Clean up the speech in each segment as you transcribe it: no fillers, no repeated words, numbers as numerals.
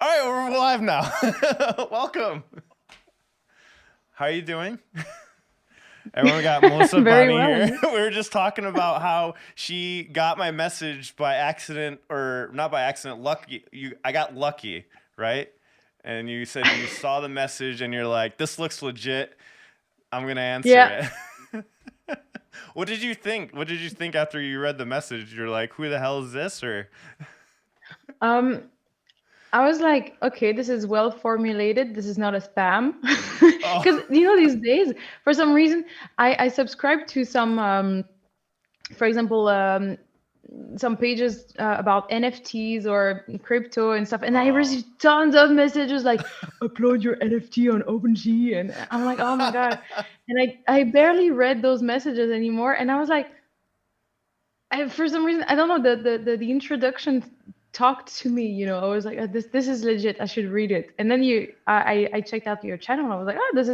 All right, we're live now. Welcome. How are you doing? Everyone got Melissa Very Bunny well. here. And you? We were just talking about how she got my message by accident, or not by accident. Lucky, I got lucky, right? And you said you saw the message and you're like, "This looks legit. I'm gonna answer Yeah. it." What did you think? What did you think after you read the message? You're like, "Who the hell is this?" Or Um, I was like, okay, this is well formulated. This is not a spam. oh, Because these days, for some reason, I subscribe to some for example, some pages about NFTs or crypto and stuff, and I oh, receive tons of messages like upload your NFT on OpenSea, and I'm like, oh my god, and I barely read those messages anymore, and I was like, for some reason, I don't know, the introduction talked to me. I was like, this is legit. I should read it. And then I checked out your channel. And I was like, oh, this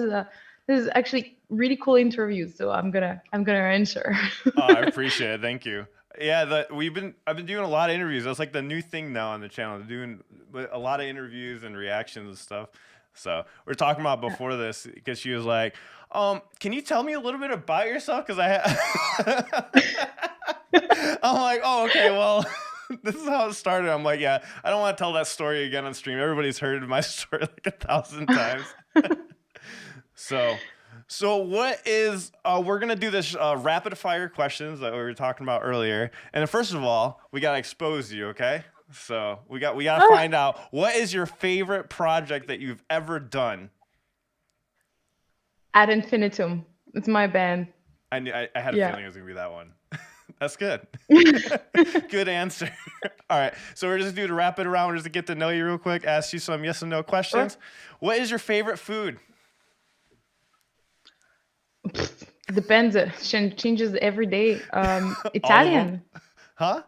is actually really cool interviews. So I'm gonna answer. Oh, I appreciate it. Thank you. Yeah, I've been doing a lot of interviews. That's like the new thing now on the channel, doing a lot of interviews and reactions and stuff. So we're talking about before this because she was like, can you tell me a little bit about yourself? Because I'm like, oh, okay, well, this is how it started. I'm like, yeah, I don't want to tell that story again on stream. Everybody's heard my story like 1,000 times. So, so what is we're gonna do this rapid fire questions that we were talking about earlier. And first of all, we gotta expose you, okay? So we gotta Oh, find out what is your favorite project that you've ever done. ad infinitum. It's my band. I had a Yeah. feeling it was gonna be that one. That's good. Good answer. All right, so we're just doing a rapid round just to get to know you real quick. Ask you some yes and no Sure. questions. What is your favorite food? Depends. Changes every day. All of them, Italian. huh?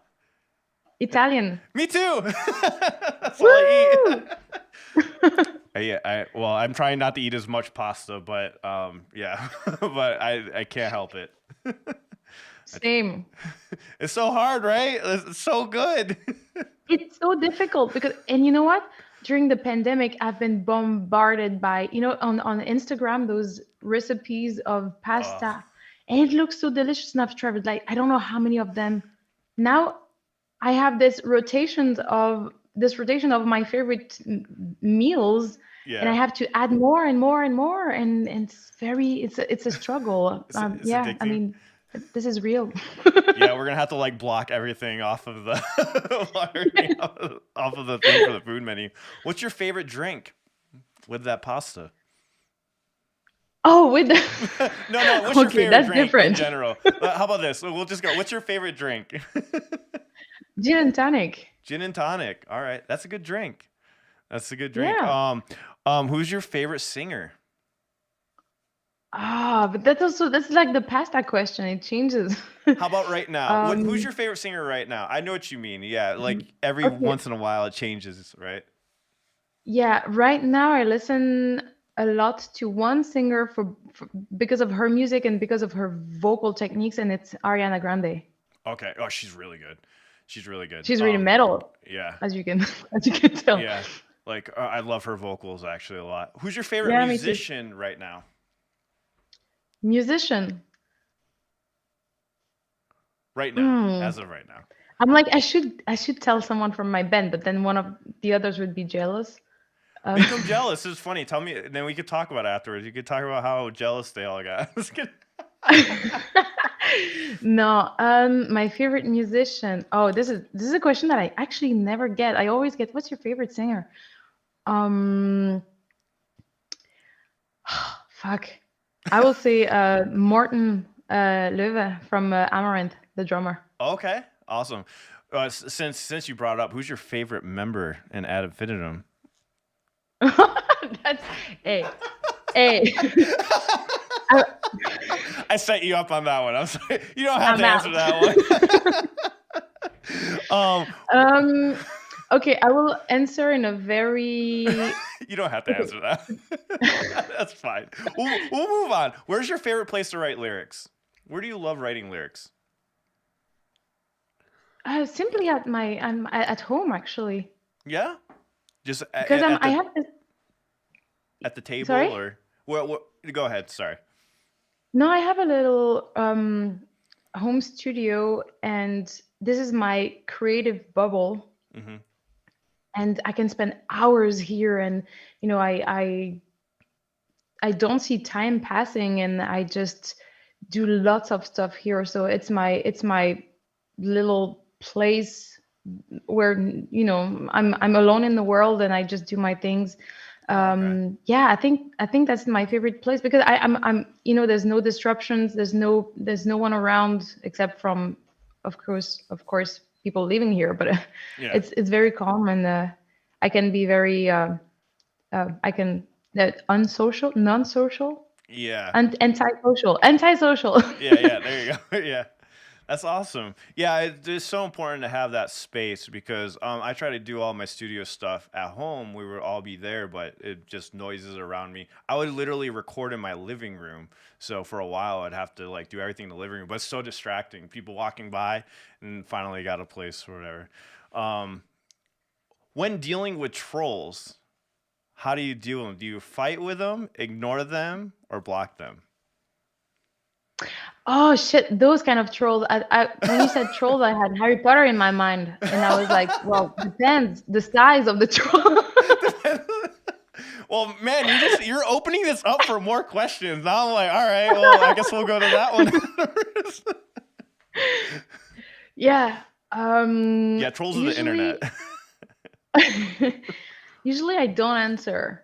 Italian. Me too. That's all I eat. Woo! Yeah, well, I'm trying not to eat as much pasta, but yeah, but I can't help it. Same. It's so hard, right? It's so good. It's so difficult because, and you know what? During the pandemic, I've been bombarded by, on Instagram, those recipes of Oh, pasta. And it looks so delicious. And I've tried like, I don't know how many of them. Now I have this rotation of my favorite meals, and I yeah, have to add more and more and more. And it's a strugh. it's Yeah, I addicting. mean, this is real. Yeah, we're gonna have to like block everything off of the block everything off of the thing for the food menu. What's your favorite drink with that pasta? Oh, with the No. What's your okay, favorite that's drink in different. general? How about this? We'll just go. What's your favorite drink? Gin and tonic. Gin and tonic. All right, that's a good drink. That's a good drink. Yeah. Who's your favorite singer? But that's like the pasta question. It changes. How about right now? Who's Um, your favorite singer right now? I know what you mean. Yeah, like every okay. once in a while it changes, right? Yeah, right now I listen a lot to one singer for because of her music and because of her vocal techniques, and it's Ariana Grande. Okay. Oh, she's really good. She's really good. She's really metal, Yeah, as you can as you can tell. yeah. Like I love her vocals actually a lot. Who's your favorite Yeah, me too. musician right now? Musician. Right now, Hmm. as of right now. I'm like I should tell someone from my band, but then one of the others would be jealous. Um, Make them jealous. It's funny. Tell me, then we could talk about it afterwards. You could talk about how jealous they all got. Just kidding. No, my favorite musician. Oh, this is a question that I actually never get. I always get, "What's your favorite singer?" Um, fuck. I will say Morten Löwe from Amaranth, the drummer. Okay, awesome. Since you brought it up, who's your favorite member in Ad Infinitum? That's hey, hey. I, I set you up on that one. I'm sorry. You don't have I'm to answer out. that one. Um, okay, I will answer in a very You don't have to okay. answer that. That's fine. We'll move on. Where's your favorite place to write lyrics? Where do you love writing lyrics? Simply I'm at home actually. Yeah? Just because I have this. at the table, Sorry. or what? Go ahead. Sorry. No, I have a little home studio, and this is my creative bubble, Mm-hmm. and I can spend hours here, and you know, I don't see time passing, and I just do lots of stuff here. So it's my little place where I'm alone in the world, and I just do my things. Oh, okay. Yeah, I think that's my favorite place because I'm there's no disruptions, there's no one around except from of course people living here, but Yeah. it's very calm, and I can be very I can that unsocial, non-social, Yeah. and antisocial. Yeah. Yeah. There you go. Yeah. That's awesome. Yeah, it's so important to have that space because I try to do all my studio stuff at home. We would all be there, but it just noises around me. I would literally record in my living room. So for a while, I'd have to like do everything in the living room, but it's so distracting. People walking by, and finally got a place or whatever. Um, when dealing with trolls, how do you deal with them? Do you fight with them, ignore them, or block them? Oh shit, those kind of trolls. When you said trolls, I had Harry Potter in my mind, and I was like, well, depends the size of the troll. Well, man, you're opening this up for more questions. Now I'm like, all right, well, I guess we'll go to that one. Yeah. Yeah, trolls of the internet. Usually, usually I don't answer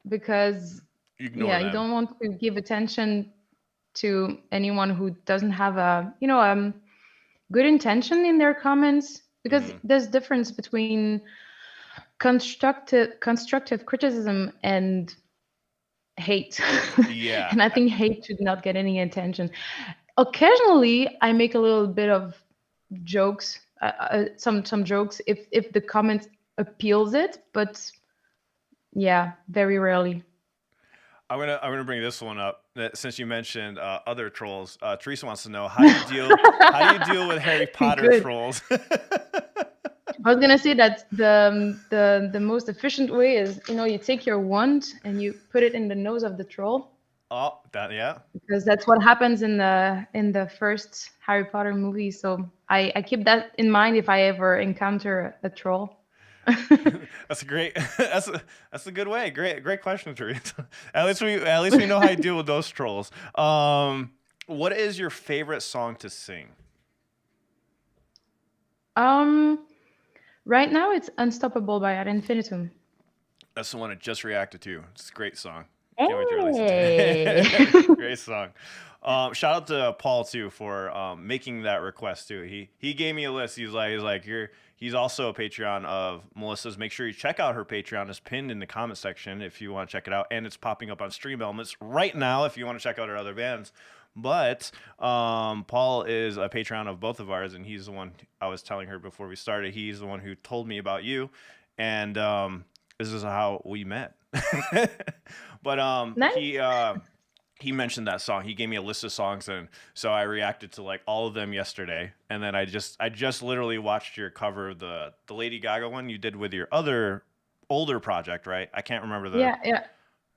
because, You ignore yeah, you them. don't want to give attention to anyone who doesn't have good intention in their comments, because Hmm. there's difference between constructive criticism and hate. Yeah. And I think hate should not get any attention. Occasionally I make a little bit of jokes, some jokes if the comment appeals it, but yeah, very rarely. I'm gonna bring this one up since you mentioned other trolls. Teresa wants to know how do you deal with Harry Potter Good. trolls? I was gonna say that the most efficient way is, you take your wand and you put it in the nose of the troll, Oh, that yeah. because that's what happens in the first Harry Potter movie. So I keep that in mind if I ever encounter a troll. That's a great. That's a good way. Great question, Teresa. At least we know how you deal with those trolls. What is your favorite song to sing? Um, right now it's Unstoppable by Ad Infinitum. That's the one I just reacted to. It's a great song. Can't wait to release it. Hey. Great song. Shout out to Paul too for making that request too. He gave me a list. He's like he's also a Patreon of Melissa's. Make sure you check out her Patreon. It's pinned in the comment section if you want to check it out, and it's popping up on Stream Elements right now if you want to check out her other bands. But Paul is a Patreon of both of ours, and he's the one I was telling her before we started. He's the one who told me about you, and this is how we met. But Nice. he mentioned that song. He gave me a list of songs, and so I reacted to like all of them yesterday. And then I just literally watched your cover of the Lady Gaga one you did with your other older project, right? I can't remember the Yeah, yeah.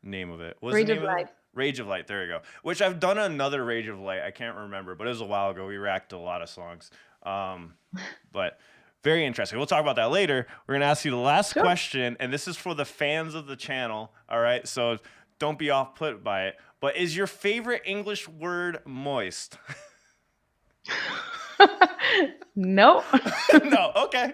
name of it. What's the Rage name of of it? Light. Rage of Light. There you go. Which I've done another Rage of Light. I can't remember, but it was a while ago. We reacted to a lot of songs. Um, but very interesting. We'll talk about that later. We're gonna ask you the last Sure. question, and this is for the fans of the channel. All right, so don't be off put by it. But is your favorite English word moist? No. No. Okay.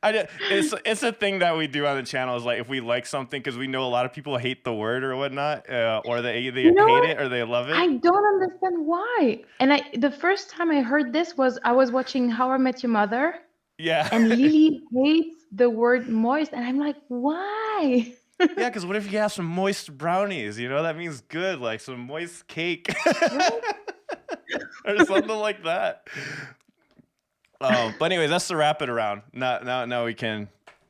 It's a thing that we do on the channel, is like if we like something, because we know a lot of people hate the word or whatnot, or they You know hate what? it or they love it. I don't understand why. And the first time I heard this was I was watching How I Met Your Mother, Yeah. and Lily hates the word moist, and I'm like, why? Yeah, because what if you have some moist brownies? That means good, like some moist cake Right? or something like that. But anyways, that's to wrap it around. Now we can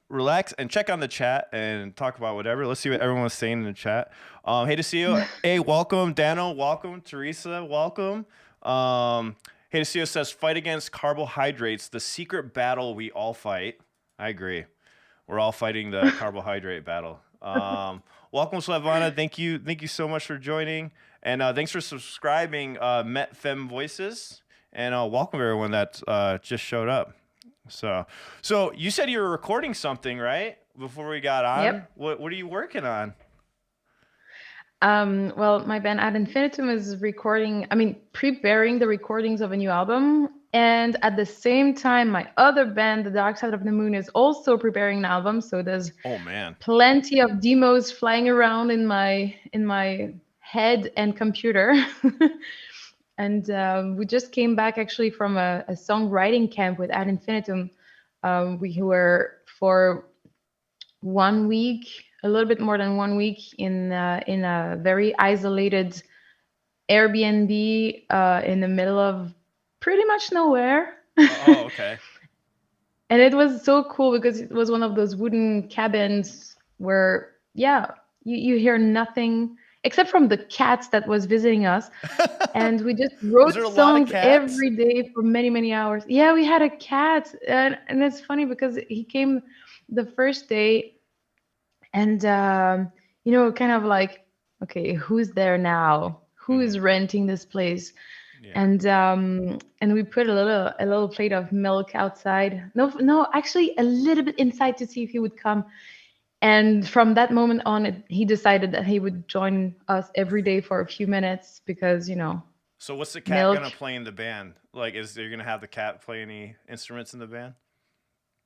relax and check on the chat and talk about whatever. Let's see what everyone's saying in the chat. Hey to see you. Hey, welcome, Dano. Welcome, Teresa. Welcome. Hey to see you says fight against carbohydrates, the secret battle we all fight. I agree. We're all fighting the carbohydrate battle. Welcome, Slavana. Thank you so much for joining, and thanks for subscribing. Met Femme Voices, and welcome everyone that just showed up. So you said you were recording something, right? Before we got on, Yep. what are you working on? Well, my band Ad Infinitum is preparing the recordings of a new album. And at the same time, my other band, The Dark Side of the Moon, is also preparing an album. So there's plenty of demos flying around in my head and computer. And we just came back actually from a songwriting camp with Ad Infinitum. We were for 1 week, a little bit more than 1 week, in a very isolated Airbnb in the middle of pretty much nowhere. Oh, okay. And it was so cool because it was one of those wooden cabins where, you hear nothing except from the cats that was visiting us. And we just wrote songs every day for many, many hours. Yeah, we had a cat. And it's funny because he came the first day and, kind of like, okay, who's there now? Who is renting this place? Yeah. And we put a little plate of milk outside. No, actually a little bit inside to see if he would come. And from that moment on, he decided that he would join us every day for a few minutes because, So what's the cat gonna play in the band? Like, is there gonna have the cat play any instruments in the band?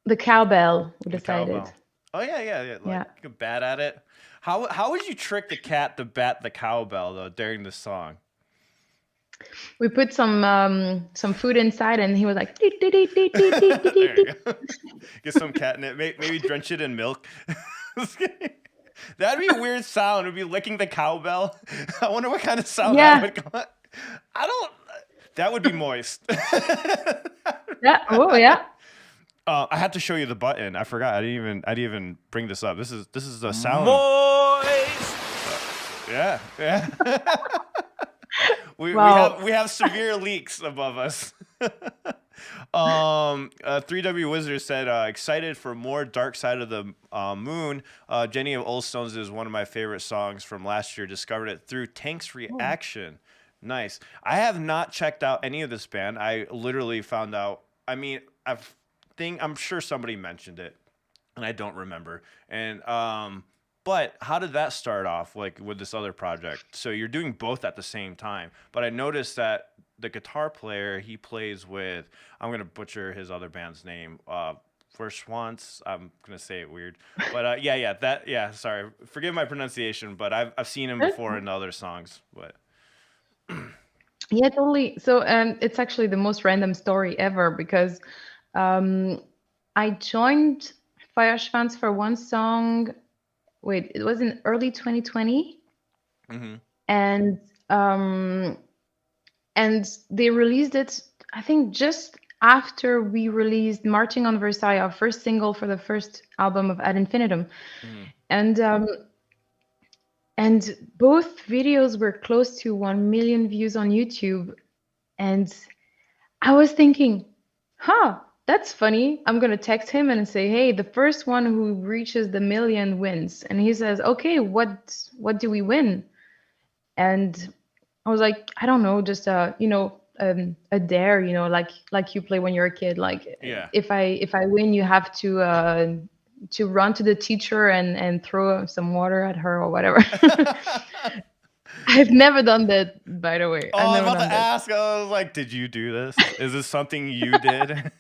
The cowbell, we decided. Cowbell. Oh yeah. Like, bad at it. How would you trick the cat to bat the cowbell though during the song? We put some food inside, and he was like, there you go. Get some catnip. Maybe drench it in milk. That'd be a weird sound. It'd be licking the cowbell. I wonder what kind of sound that would come. That would be moist. Yeah. Oh yeah. I had to show you the button. I forgot. I didn't even bring this up. This is the sound. Moist. Yeah. We have severe leaks above us. 3W Wizard said, excited for more Dark Side of the Moon. Jenny of Old Stones is one of my favorite songs from last year. Discovered it through Tank's reaction. Nice. I have not checked out any of this band. I literally found out. I mean, I'm sure somebody mentioned it, and I don't remember. And but how did that start off, like with this other project? So you're doing both at the same time. But I noticed that the guitar player, he plays with, I'm gonna butcher his other band's name. First once, I'm gonna say it weird, but sorry, forgive my pronunciation, but I've seen him before in other songs, but. Yeah, totally. So it's actually the most random story ever because I joined Feuerschwanz for one song. Wait, it was in early 2020, and they released it, I think, just after we released "Marching on Versailles," our first single for the first album of Ad Infinitum, and both videos were close to 1 million views on YouTube, and I was thinking, that's funny. I'm going to text him and say, hey, the first one who reaches the million wins. And he says, okay, what do we win? And I was like, I don't know, just a dare, like you play when you're a kid. Like, if I win, you have to run to the teacher and throw some water at her or whatever. I've never done that, by the way. Oh, I'm about to ask. I was like, did you do this? Is this something you did?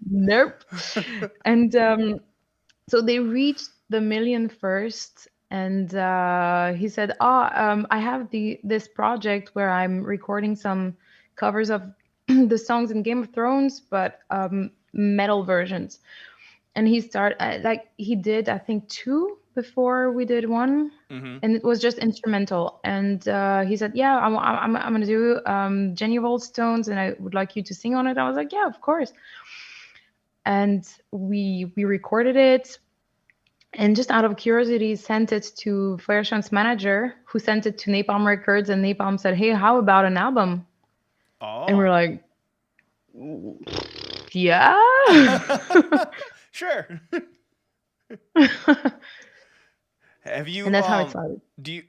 Nope. And so they reached the million first. And he said, I have this project where I'm recording some covers of the songs in Game of Thrones, but metal versions. And he started, he did, I think, 2 before we did 1, and it was just instrumental. And he said, yeah, I'm going to do Jenny of Old Stones, and I would like you to sing on it. I was like, yeah, of course. And we recorded it, and just out of curiosity, sent it to Feuerschwanz's manager, who sent it to Napalm Records, and Napalm said, hey, how about an album? Oh. And we're like, yeah. Sure. Have And you that's how it started.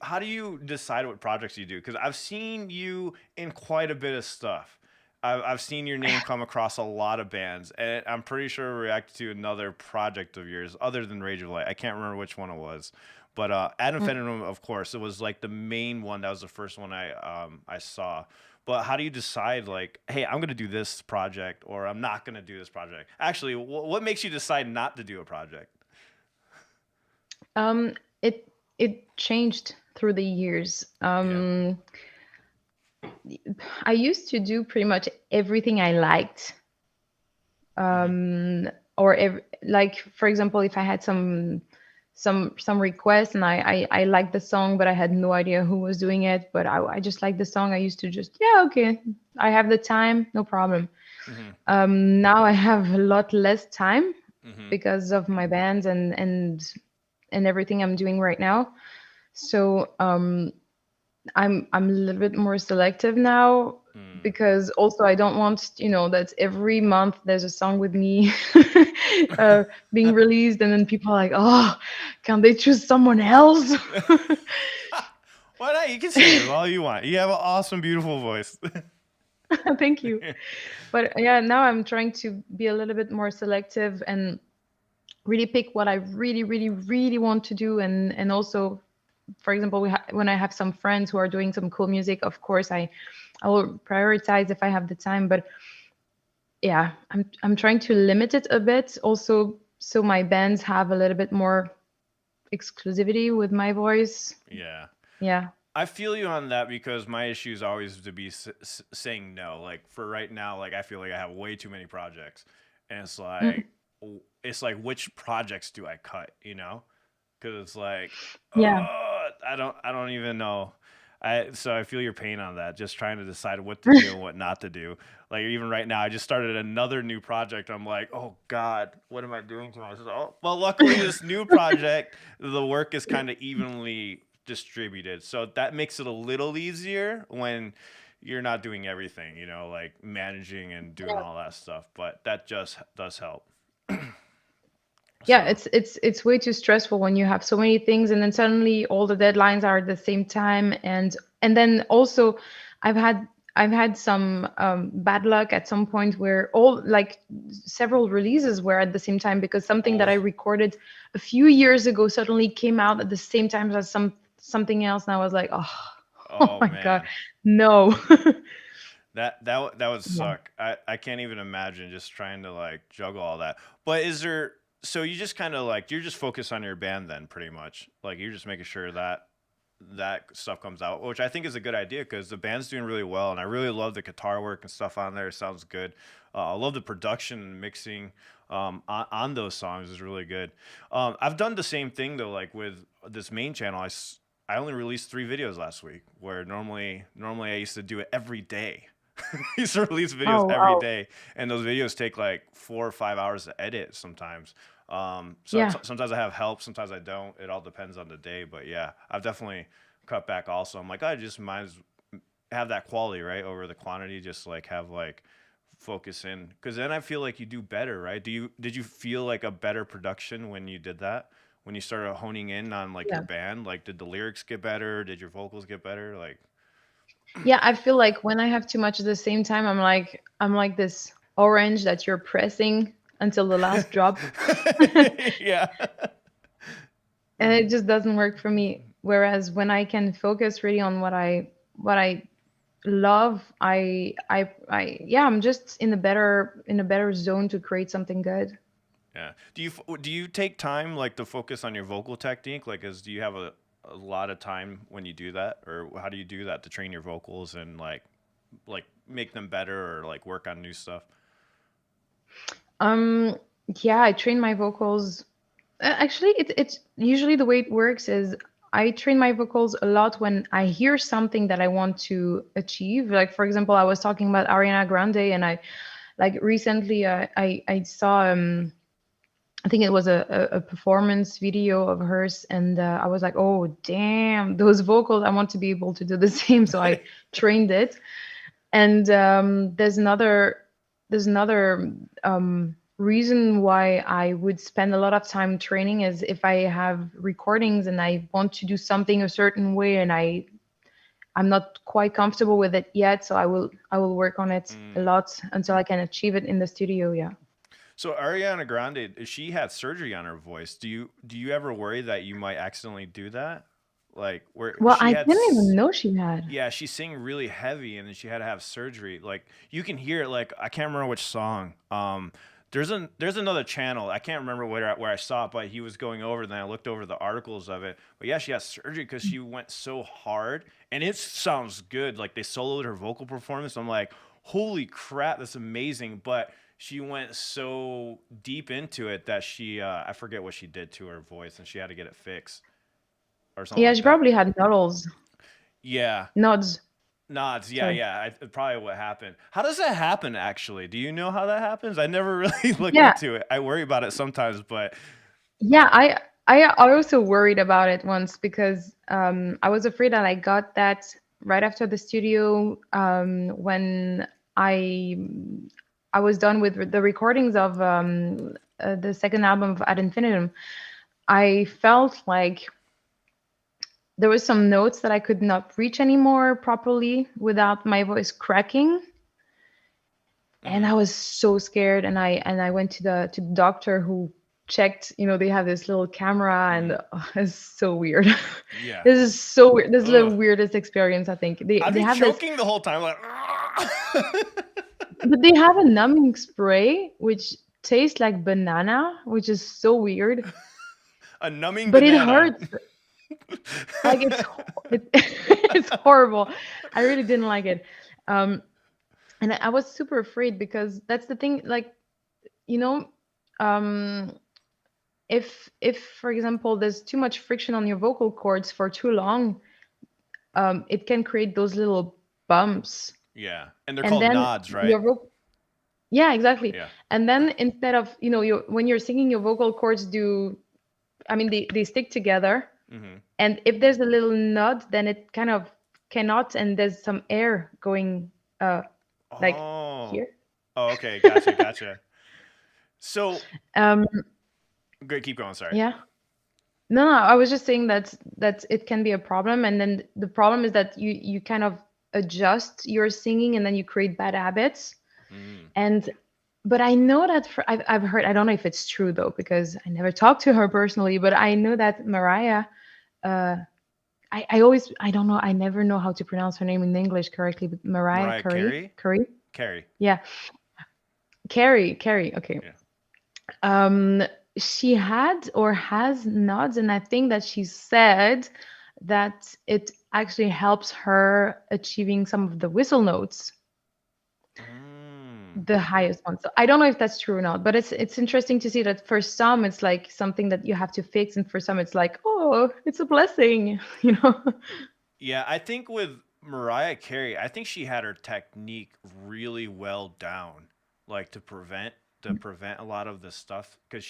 how do you decide what projects you do? Because I've seen you in quite a bit of stuff. I've seen your name come across a lot of bands, and I'm pretty sure we reacted to another project of yours other than Rage of Light. I can't remember which one it was, but Adam Mm. Fenton, of course, it was like the main one. That was the first one I saw. But how do you decide, like, hey, I'm gonna do this project, or I'm not gonna do this project? Actually, what makes you decide not to do a project? Um, it it changed through the years. Yeah. I used to do pretty much everything I liked. Hmm. Like, for example, if I had some requests and I liked the song, but I had no idea who was doing it, but I just liked the song. I used to just, yeah, okay, I have the time, no problem. Hmm. Now I have a lot less time Hmm. because of my bands and everything I'm doing right now. So I'm a little bit more selective now, Mm. because also I don't want, that every month there's a song with me being released, and then people are like, oh, can they choose someone else? Why not? You can sing as all you want. You have an awesome, beautiful voice. Thank you. But yeah, now I'm trying to be a little bit more selective and really pick what I really, really, really want to do, and also, for example, when I have some friends who are doing some cool music, of course I will prioritize if I have the time. But yeah, I'm trying to limit it a bit also, so my bands have a little bit more exclusivity with my voice. Yeah. Yeah. I feel you on that because my issue is always to be saying no. Like for right now, like I feel like I have way too many projects, and Mm, it's like which projects do I cut? You know, because it's like, yeah. I don't even know. So I feel your pain on that. Just trying to decide what to do and what not to do. Like even right now, I just started another new project. I'm like, oh God, what am I doing to myself? Well, luckily this new project, the work is kind of evenly distributed, so that makes it a little easier when you're not doing everything. You know, like managing and doing all that stuff. But that just does help. Yeah, So it's way too stressful when you have so many things, and then suddenly all the deadlines are at the same time. And then also i've had I've had some bad luck at some point where all, like, several releases were at the same time, because something that I oh recorded a few years ago suddenly came out at the same time as something else, and I was like, oh, oh oh my God, man. no. That would Yeah. suck. I can't even imagine just trying to like juggle all that. But is there so you just kind of like you're just focused on your band then pretty much. Like you're just making sure that that stuff comes out, which I think is a good idea because the band's doing really well and I really love the guitar work and stuff on there. It sounds good. I love the production and mixing on those songs is really good. I've done the same thing though, like with this main channel. I only released 3 videos last week, where normally I used to do it every day. I used to release videos Oh, every wow. day, and those videos take like 4 or 5 hours to edit sometimes. Yeah. Sometimes I have help, sometimes I don't. It all depends on the day, but yeah, I've definitely cut back. Also, I'm like, I just might as have that quality right over the quantity. Just like have like focus in, because then I feel like you do better, right? Did you feel like a better production when you did that? When you started honing in on like your Yeah. band, like did the lyrics get better? Did your vocals get better? Like, Yeah, I feel like when I have too much at the same time, I'm like this orange that you're pressing until the last drop. yeah. And it just doesn't work for me. Whereas when I can focus really on what I love, yeah, I'm just in a better zone to create something good. Yeah. Do you take time like to focus on your vocal technique? Like, do you have a lot of time when you do that, or how do you do that to train your vocals and like make them better or like work on new stuff? Um, yeah, I train my vocals. Actually, it's usually the way it works is I train my vocals a lot when I hear something that I want to achieve. Like, for example, I was talking about Ariana Grande, and I, like, recently I saw, I think it was a performance video of hers, and I was like, oh damn, those vocals! I want to be able to do the same, so I trained it. And there's another reason why I would spend a lot of time training is if I have recordings and I want to do something a certain way and I'm not quite comfortable with it yet, so I will work on it a Mm. lot until I can achieve it in the studio. Yeah. So Ariana Grande, she had surgery on her voice. Do you ever worry that you might accidentally do that? Like where Well, she I had didn't even know she had. yeah, she's singing really heavy and then she had to have surgery. Like you can hear it like I can't remember which song. There's another channel. I can't remember where I saw it, but he was going over. Then I looked over the articles of it. But yeah, she had surgery because she went so hard, and it sounds good. Like they soloed her vocal performance. I'm like, holy crap, that's amazing. But she went so deep into it that I forget what she did to her voice, and she had to get it fixed or something Yeah, like she that. probably had noddles. Yeah, Nods. nods. Yeah, Sorry. yeah. Probably what happened. How does that happen? Actually, do you know how that happens? I never really look Yeah, into it. I worry about it sometimes, but yeah. I also worried about it once because I was afraid that I got that right after the studio when I I was done with the recordings of the second album of Ad Infinitum. I felt like there was some notes that I could not reach anymore properly without my voice cracking, and mhm. I was so scared. And I went to the doctor who checked. They have this little camera, and Mhm. it's so weird. Yeah. This is so weird. This is the Ugh. weirdest experience, I think. They I'd they be have this, choking the whole time, like. but they have a numbing spray which tastes like banana, which is so weird, A numbing but it banana. hurts. Like it's horrible. I really didn't like it. Um, and I was super afraid because that's the thing. Like, you know, um, if for example there's too much friction on your vocal cords for too long, it can create those little bumps, Yeah, and they're and called then nods, right? your vocal. Yeah, exactly. Yeah. And then instead of when you're singing, your vocal cords do. I mean, they stick together, Hmm. and if there's a little nod, then it kind of cannot, and there's some air going like Oh. here. Oh, okay. Gotcha. Gotcha. So, um good. Keep going. Sorry. yeah. No, I was just saying that it can be a problem, and then the problem is that you kind of adjust your singing, and then you create bad habits. Mm. And but I know that I've heard, I don't know if it's true though, because I never talked to her personally, but I know that Mariah, uh, I always, I don't know, I never know how to pronounce her name in English correctly, but Mariah Mariah Carey, Carey. Carey, Carey. yeah, Carey, okay. Yeah. Um, she had or has nods, and I think that she said that it actually helps her achieving some of the whistle notes, Mm. the highest one. So I don't know if that's true or not, but it's interesting to see that for some it's like something that you have to fix, and for some it's like, oh, it's a blessing, you know? Yeah, I think with Mariah Carey, I think she had her technique really well down, like to prevent a lot of the stuff because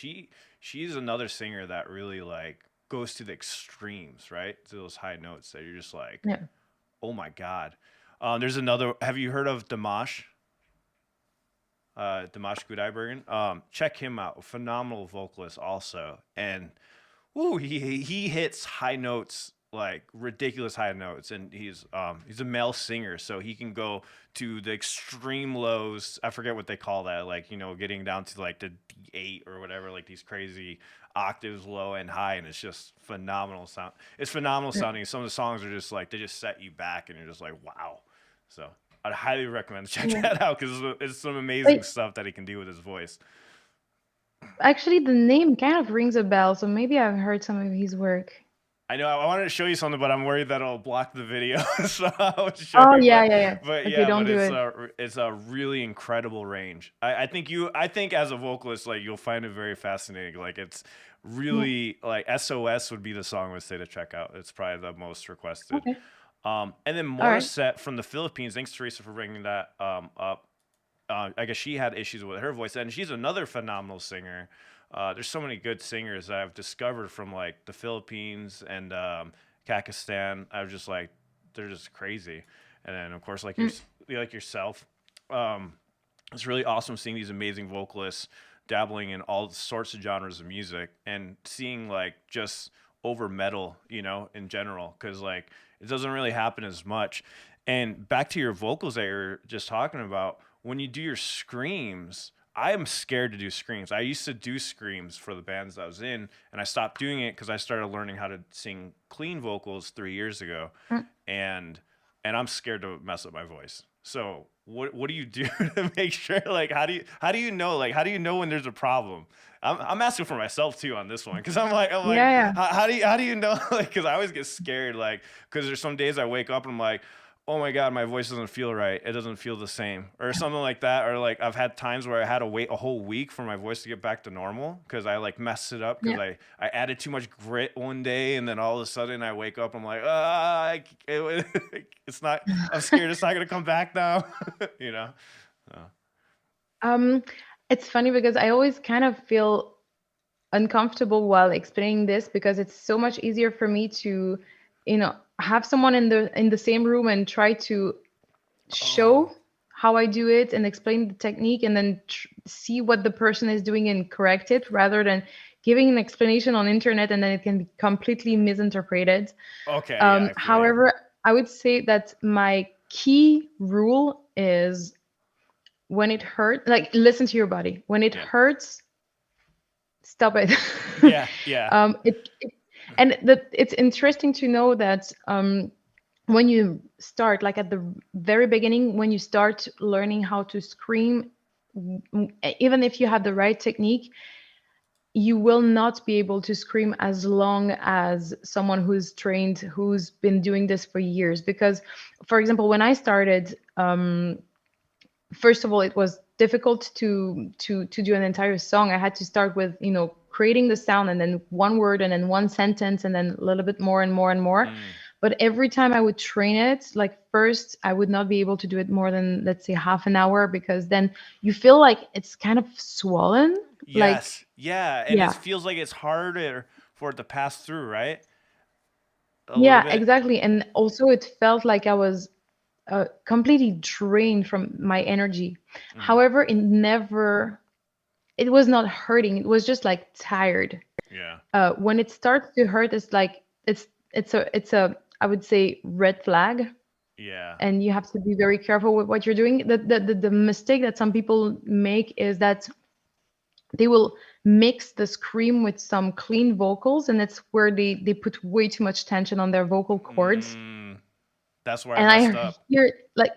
she's another singer that really like goes to the extremes, right? To those high notes that you're just like, Yeah. oh my god. There's another. Have you heard of Dimash? Dimash Gudaibergen. Check him out. Phenomenal vocalist also, and ooh, he hits high notes like ridiculous high notes, and he's a male singer, so he can go to the extreme lows. I forget what they call that, like getting down to like the D8 or whatever, like these crazy octaves, low and high, and it's just phenomenal sound. It's phenomenal Yeah. sounding. Some of the songs are just like they just set you back, and you're just like wow. So I'd highly recommend check Yeah. that out because it's some amazing Wait, stuff that he can do with his voice. actually the name kind of rings a bell, so maybe I've heard some of his work. I know I wanted to show you something, but I'm worried that it'll block the video, so I would show Oh you. yeah, But yeah, yeah. but Okay, yeah, don't but do it's it. a really incredible range. I think as a vocalist, like you'll find it very fascinating. Like it's Yeah. really like SOS would be the song I would say to check out. It's probably the most requested. Okay. And then All right. Morissette from the Philippines. Thanks, Teresa, for bringing that up. I guess she had issues with her voice, and she's another phenomenal singer. There's so many good singers that I've discovered from like the Philippines and Pakistan. I was just like, they're just crazy. And then of course, like Mm. like yourself, um, it's really awesome seeing these amazing vocalists dabbling in all sorts of genres of music and seeing like just over metal, you know, in general, because like it doesn't really happen as much. And back to your vocals that you're just talking about, when you do your screams, I am scared to do screams. I used to do screams for the bands that I was in, and I stopped doing it because I started learning how to sing clean vocals 3 years ago, Mm. and I'm scared to mess up my voice. So what do you do to make sure? Like how do you know? Like how do you know when there's a problem? I'm asking for myself too on this one because I'm like Yeah, yeah. how do you know? Like because I always get scared like because there's some days I wake up and I'm like, oh my god, my voice doesn't feel right. It doesn't feel the same or something like that. Or like I've had times where I had to wait a whole week for my voice to get back to normal because I like messed it up because Yeah. I added too much grit one day and then all of a sudden I wake up, I'm like, it's not. I'm scared it's not gonna come back now. you know. So, Um, it's funny because I always kind of feel uncomfortable while explaining this because it's so much easier for me to, have someone in the same room and try to oh show how I do it and explain the technique and then see what the person is doing and correct it rather than giving an explanation on internet and then it can be completely misinterpreted. okay, yeah, I feel you. However, I would say that my key rule is when it hurts, like listen to your body. When it Yeah, hurts, stop it. yeah, yeah. And it's interesting to know that when you start, like at the very beginning, when you start learning how to scream, even if you have the right technique, you will not be able to scream as long as someone who's trained, who's been doing this for years. Because, for example, when I started, first of all, it was difficult to do an entire song. I had to start with creating the sound and then one word and then one sentence and then a little bit more and more and more. Mm, But every time I would train it, like first I would not be able to do it more than, let's say, half an hour, because then you feel like it's kind of swollen. Like, yes, yeah, and it yeah. feels like it's harder for it to pass through, right? A little Yeah, bit. exactly. And also it felt like I was completely drained from my energy. Mm, However, it was not hurting. It was just like tired. yeah. When it starts to hurt, it's like it's a I would say red flag, Yeah. and you have to be very careful with what you're doing. The mistake that some people make is that they will mix the scream with some clean vocals, and it's where they put way too much tension on their vocal cords. Mm, that's where I And messed I up. hear like,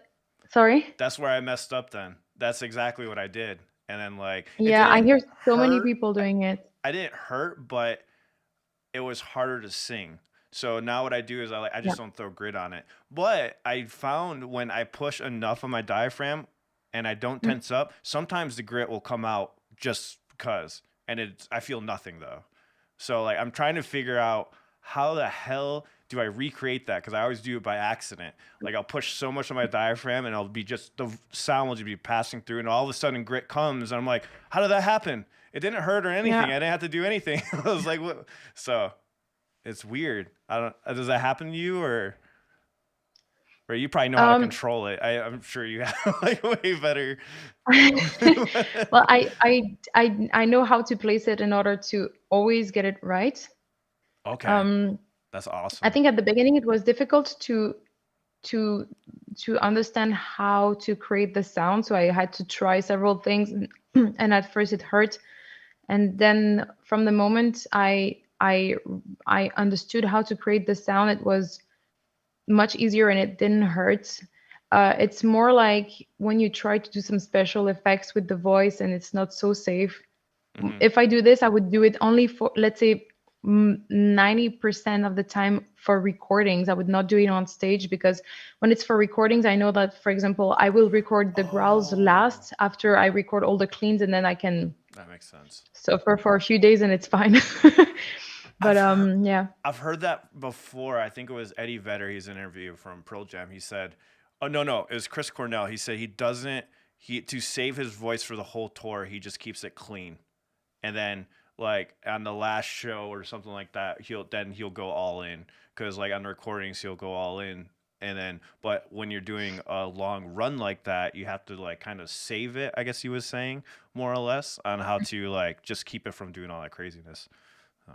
sorry. That's where I messed up then. That's exactly what I did. And then like it Yeah, I didn't hear so many hurt. people doing it. I didn't hurt, but it was harder to sing. So now what I do is I Yeah. just don't throw grit on it. But I found when I push enough on my diaphragm and I don't Mm. tense up, sometimes the grit will come out just because. And I feel nothing though. So like I'm trying to figure out how the hell do I recreate that? Because I always do it by accident. Like I'll push so much on my diaphragm and I'll be just the sound will just be passing through, and all of a sudden grit comes, and I'm like, how did that happen? It didn't hurt or anything. Yeah. I didn't have to do anything. I was like, what? So it's weird. I don't. Does that happen to you, or you probably know how to Um, control it? I'm sure you have like way better. well, I know how to place it in order to always get it right. Okay, Um, that's I awesome. think at the beginning it was difficult to to understand how to create the sound, so I had to try several things, and at first it hurt, and then from the moment I understood how to create the sound, it was much easier and it didn't hurt. It's more like when you try to do some special effects with the voice and it's not so safe. Hmm. If I do this, I would do it only for, let's say, 90% of the time for recordings. I would not do it on stage, because when it's for recordings, I know that, for example, I will record the growls Oh, last after I record all the cleans, and then I can that makes sense. suffer for a few days and it's fine. But I've heard yeah. I've heard that before. I think it was Eddie Vedder. He's an interview from Pearl Jam. He said, "Oh no, it was Chris Cornell." He said he doesn't he to save his voice for the whole tour. He just keeps it clean, and then like on the last show or something like that, he'll go all in because like on the recordings he'll go all in And then, but when you're doing a long run like that, you have to like kind of save it, I guess he was saying, more or less, on how to like just keep it from doing all that craziness. So,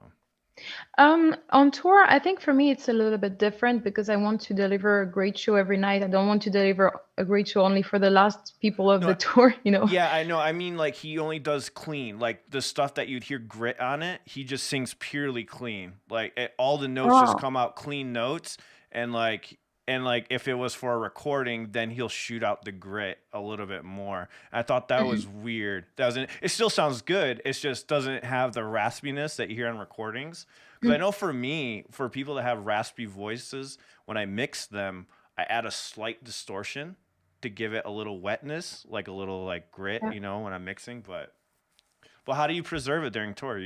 On tour, I think for me it's a little bit different because I want to deliver a great show every night. I don't want to deliver a great show only for the last people of no, the tour, you know. yeah, I know. I mean, like he only does clean, like the stuff that you'd hear grit on it. He just sings purely clean. Like all the notes just Oh. come out clean notes, and like if it was for a recording, then he'll shoot out the grit a little bit more. I thought that was Mhm. weird. Doesn't it still sounds good? It just doesn't have the raspiness that you hear on recordings. Because I Mm. know for me, for people that have raspy voices, when I mix them, I add a slight distortion to give it a little wetness, like a little like grit, Yeah. when I'm mixing. But how do you preserve it during tour?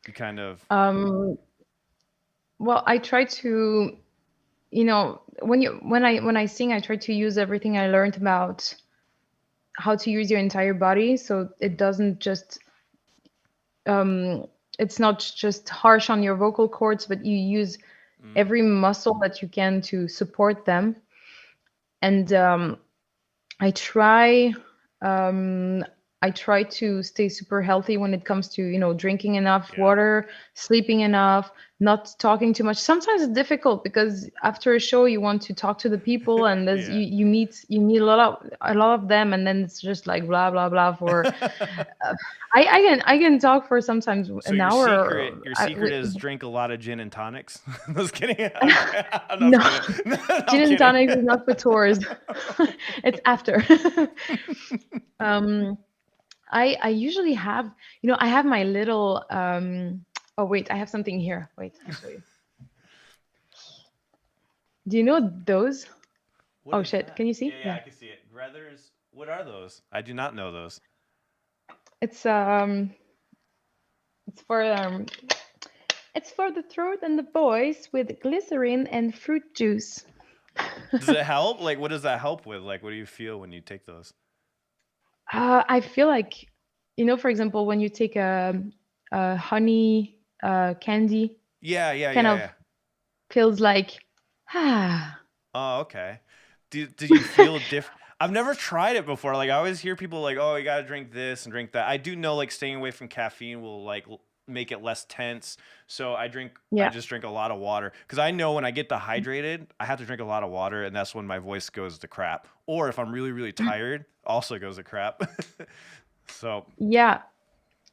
You kind of Um, well, I try to, when I sing, I try to use everything I learned about how to use your entire body, so it doesn't just um, it's not just harsh on your vocal cords, but you use mm, every muscle that you can to support them. And I try um, I try to stay super healthy when it comes to, drinking enough yeah. water, sleeping enough, not talking too much. Sometimes it's difficult because after a show you want to talk to the people, and there's Yeah. you meet a lot of them, and then it's just like blah blah blah for I can talk for sometimes So an your hour. secret Or, your secret is drink a lot of gin and tonics. I was kidding. I'm no, not kidding. No, I'm gin and kidding. tonics is not for tours. It's after. um, I usually have, I have my little oh wait, I have something here. Wait, I'll show you. Do you know those? What Oh is shit, that? can you Yeah, see? yeah, Yeah. I can see it. Grethers. What are those? I do not know those. It's for the throat and the voice with glycerin and fruit juice. Does it help? Like, what does that help with? Like, what do you feel when you take those? I feel like, for example, when you take a honey candy, Yeah, yeah, kind yeah, of yeah. feels like, ah. Oh, okay. Did you feel different? I've never tried it before. Like I always hear people like, "Oh, you gotta drink this and drink that." I do know like staying away from caffeine will like make it less tense. So I Yeah. just drink a lot of water because I know when I get dehydrated, I have to drink a lot of water, and that's when my voice goes to crap. Or if I'm really really tired, also goes to crap. So Yeah.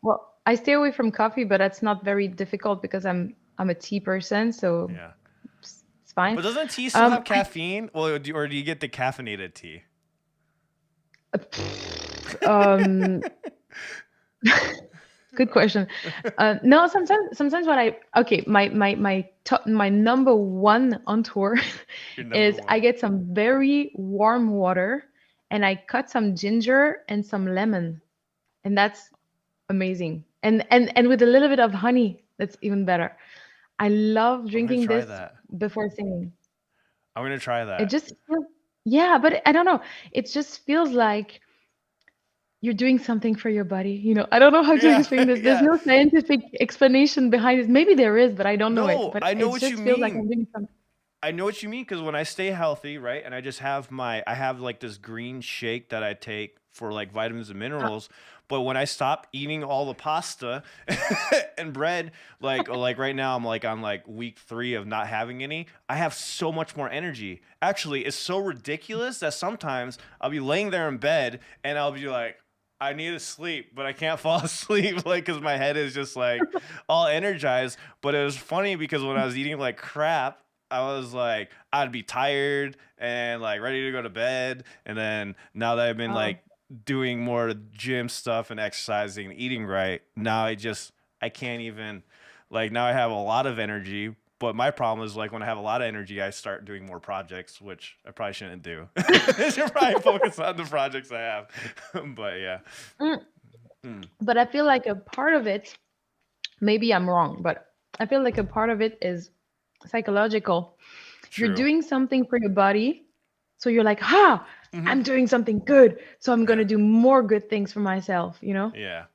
Well, I stay away from coffee, but that's not very difficult because I'm a tea person, so yeah. it's fine. But doesn't tea still Um, have caffeine? Well, or do you get decaffeinated tea? um, good question. No, sometimes what I okay, my number one on tour Your number is I one. get some very warm water and I cut some ginger and some lemon, and that's amazing. And with a little bit of honey, that's even better. I love I'm gonna drinking try this that. before singing. I'm gonna try It that. just feels, yeah, but I don't know. It just feels like you're doing something for your body. I don't know how to Yeah, explain this. There's yeah. no scientific explanation behind it. Maybe there is, but I don't know it. No, But I know it what you just feels like mean. I'm doing something. I know what you mean because when I stay healthy, right, and I have like this green shake that I take for like vitamins and Uh, minerals. But when I stop eating all the pasta and bread, like right now, I'm like on like week 3 of not having any. I have so much more energy. Actually, it's so ridiculous that sometimes I'll be laying there in bed and I'll be like, I need to sleep, but I can't fall asleep, like because my head is just like all energized. But it was funny because when I was eating like crap, I was like, I'd be tired and like ready to go to bed. And then now that I've been oh, like doing more gym stuff and exercising and eating right, now I can't even like now I have a lot of energy. But my problem is like when I have a lot of energy, I start doing more projects, which I probably shouldn't do. I should probably focus on the projects I have. But yeah. mm. Mm, But I feel like a part of it, maybe I'm wrong, but I feel like a part of it is psychological. You're true. doing something for your body, so you're like, ha, Hmm. I'm doing something good, so I'm Yeah. gonna do more good things for myself. Yeah.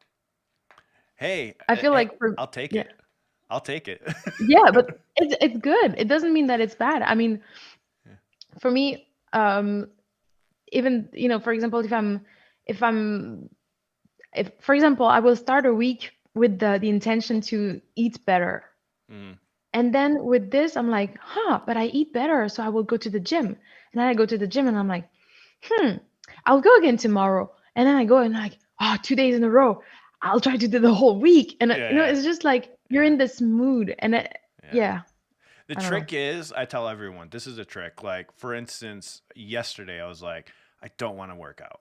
Hey, I feel hey, like for I'll take yeah. it. I'll take it. Yeah, but it's good. It doesn't mean that it's bad. I mean, Yeah. for me, even, for example, if I'm if for example, I will start a week with the intention to eat better. Mm. And then with this, I'm like, but I eat better, so I will go to the gym. And then I go to the gym and I'm like, I'll go again tomorrow. And then I go and like, 2 days in a row, I'll try to do the whole week. And Yeah. it's just like you're Yeah. in this mood. And Yeah. yeah, The I don't know. trick is, I tell everyone, this is a trick. Like, for instance, yesterday I was like, I don't want to work out,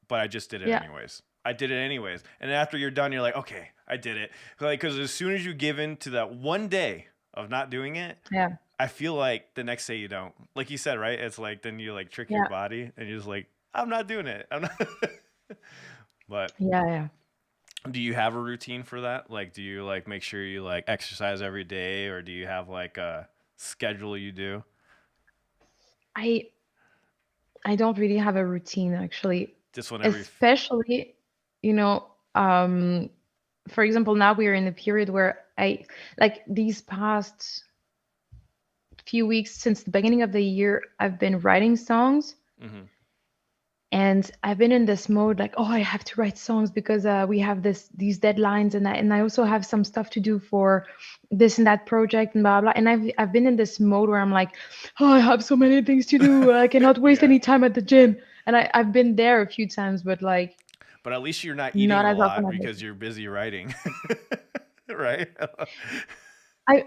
but I just did it Yeah, anyways. I did it anyways. And after you're done, you're like, okay, I did it. Like, because as soon as you give in to that one day of not doing it, yeah, I feel like the next day you don't. Like you said, right? It's like then you like trick your yeah, body and you're just like, I'm not doing it. I'm not. But yeah, yeah. do you have a routine for that? Like, do you like make sure you like exercise every day, or do you have like a schedule you do? I I don't really have a routine actually, Just whenever you. especially, you know, um, for example, now we are in a period where I like these past few weeks since the beginning of the year, I've been writing songs. Mm-hmm. And I've been in this mode like, I have to write songs because we have these deadlines, and I also have some stuff to do for this and that project and blah blah. And I've been in this mode where I'm like, I have so many things to do. I cannot waste Yeah. any time at the gym. And I've been there a few times, but like But at least you're not eating not a as often lot as because you're busy writing. Right?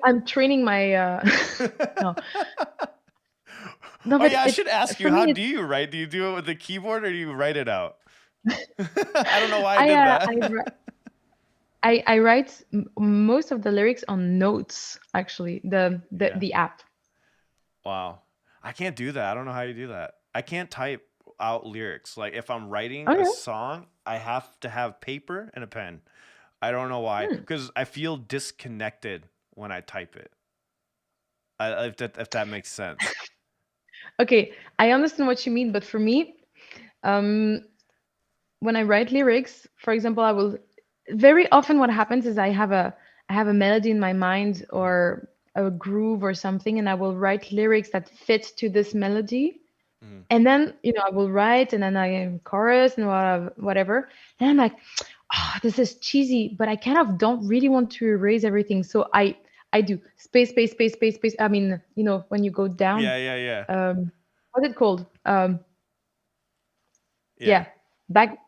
I'm training my no no, Oh but yeah, I should it's ask you, for how me. do you write? Do you do it with the keyboard or do you write it out? I don't know why I I did uh, that. I I write most of the lyrics on notes, actually, Yeah. the app. Wow. I can't do that. I don't know how you do that. I can't type out lyrics. Like if I'm writing a Okay. song, I have to have paper and a pen. I don't know why, Hmm. because I feel disconnected when I type it. If that makes sense. Okay, I understand what you mean, but for me, um, when I write lyrics, for example, I will very often what happens is I have a melody in my mind Hmm. or a groove or something, and I will write lyrics that fit to this melody. Hmm. And then, I will write and then I chorus and whatever. And I'm like, this is cheesy, but I kind of don't really want to erase everything. So I do space, space, space, space, space. I mean, when you go down, Yeah, yeah, yeah, what's it called? yeah. Yeah, back,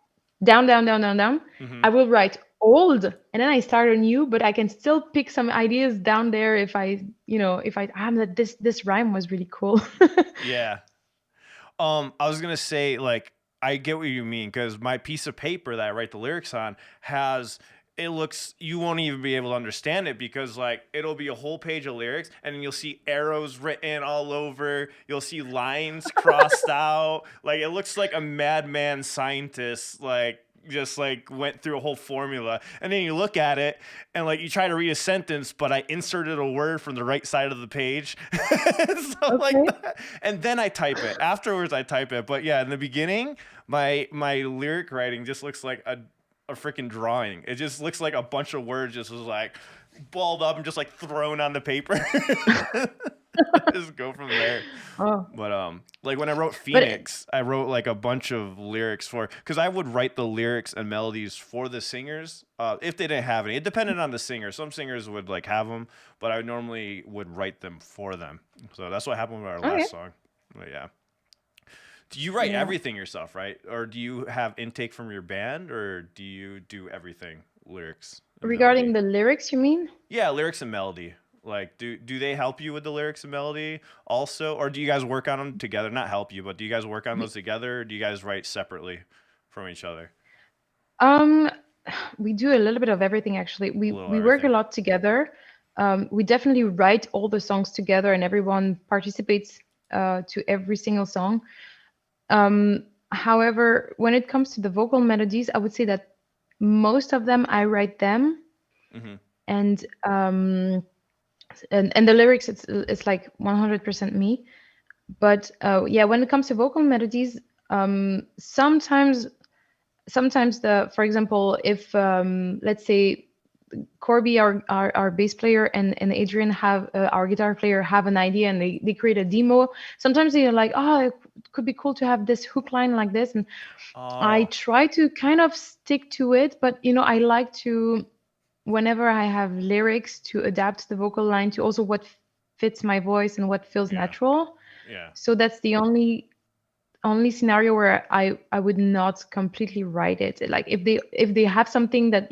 down, down, down, down, down. Hmm. I will write old and then I start anew, but I can still pick some ideas down there if if that this rhyme was really cool. Yeah. I was gonna say, like, I get what you mean because my piece of paper that I write the lyrics on has, it looks, you won't even be able to understand it because like it'll be a whole page of lyrics and then you'll see arrows written all over, you'll see lines crossed out, like it looks like a madman scientist like just like went through a whole formula, and then you look at it and like you try to read a sentence but I inserted a word from the right side of the page. So like Okay. that, and then I type it afterwards. I type it, but yeah, in the beginning my lyric writing just looks like a freaking drawing. It just looks like a bunch of words just was like balled up and just like thrown on the paper. Just go from there. Oh, But like when I wrote but Phoenix, I wrote like a bunch of lyrics for, because I would write the lyrics and melodies for the singers if they didn't have any. It depended on the singer. Some singers would like have them, but I normally would write them for them. So that's what happened with our okay. last song. But yeah. Do you write Yeah. everything yourself, right? Or do you have intake from your band, or do you do everything, lyrics and Regarding melody? the lyrics, you mean? Yeah, lyrics and melody. Like, do they help you with the lyrics and melody also, or do you guys work on them together? Not help you, but do you guys work on those together, or do you guys write separately from each other? Um, we do a little bit of everything actually. A We little we work a everything. lot together. We definitely write all the songs together, and everyone participates to every single song. However, when it comes to the vocal melodies, I would say that most of them I write them, Hmm. and and the lyrics it's like 100% me. But yeah, when it comes to vocal melodies, sometimes the for example, if let's say Corby, our bass player, and Adrian have our guitar player have an idea, and they create a demo. Sometimes they're like, oh, it could be cool to have this hook line like this, and I Oh, try to kind of stick to it, but I like to, whenever I have lyrics, to adapt the vocal line to also what fits my voice and what feels yeah, natural. yeah, So that's the only scenario where I would not completely write it. Like if they have something that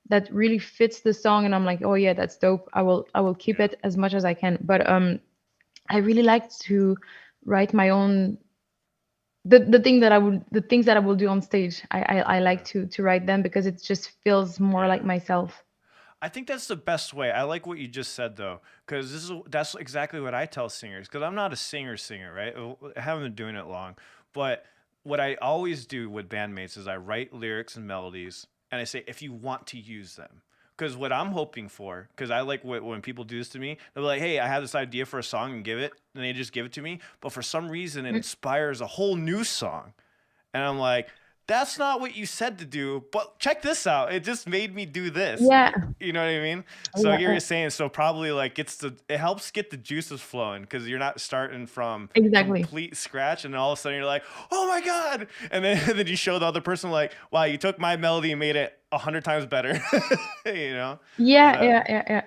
that really fits the song, and I'm like, oh yeah, that's dope, I will keep yeah, it as much as I can. But I really like to write my own, the things that I will do on stage. I like yeah, to write them because it just feels more like yeah. myself. I think that's the best way. I like what you just said though, because that's exactly what I tell singers. Because I'm not a singer, right? I haven't been doing it long, but what I always do with bandmates is I write lyrics and melodies, and I say if you want to use them. Because what I'm hoping for, because I like when people do this to me, they're like, "Hey, I have this idea for a song and give it," and they just give it to me. But for some reason, it Mm, inspires a whole new song. And I'm like, that's not what you said to do, but check this out. It just made me do this. yeah, You know what I mean? So I yeah, get what you're saying. So probably like it helps get the juices flowing because you're not starting from exactly. complete scratch and all of a sudden you're like, oh my God. And then, then you show the other person like, wow, you took my melody and made it 100 times better. You know? Is Yeah, that yeah, yeah.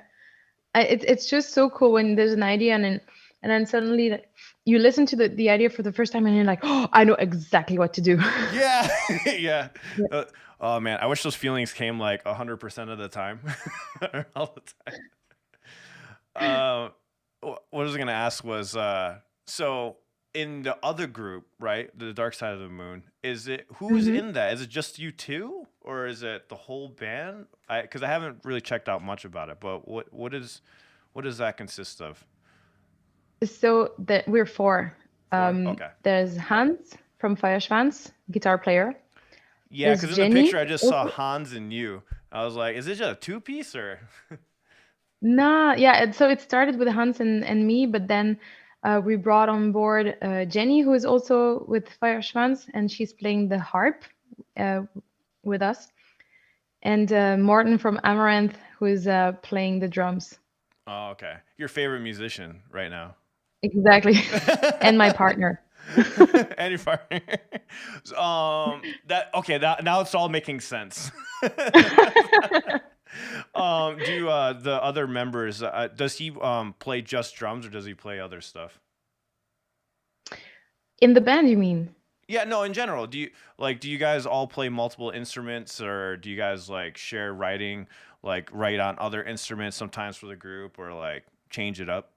It's just so cool when there's an idea, and then suddenly you listen to the idea for the first time, and you're like, oh, I know exactly what to do. yeah. Yeah. Yeah. Uh, oh man, I wish those feelings came like 100% of the time. All the time. What I was gonna ask was, so in the other group, right, the Dark Side of the Moon, is it who's Hmm. in that? Is it just you two, or is it the whole band? Because I haven't really checked out much about it, but what does that consist of? So that we're four. Four? Okay. There's Hans from Feuerschwanz, guitar player. Yeah, There's because in the picture Jenny. I just saw Also, Hans and you. I was like, is it just a two piece or? nah, yeah. So it started with Hans and me, but then we brought on board Jenny, who is also with Feuerschwanz, and she's playing the harp uh, with us, and Morten from Amaranth, who is playing the drums. Oh, okay. Your favorite musician right now. Exactly. And my partner. And your partner. That okay. That now it's all making sense. Do the other members? Does he play just drums or does he play other stuff? In the band, you mean? Yeah, no. In general, do you guys all play multiple instruments or do you guys like share writing, like write on other instruments sometimes for the group or like change it up?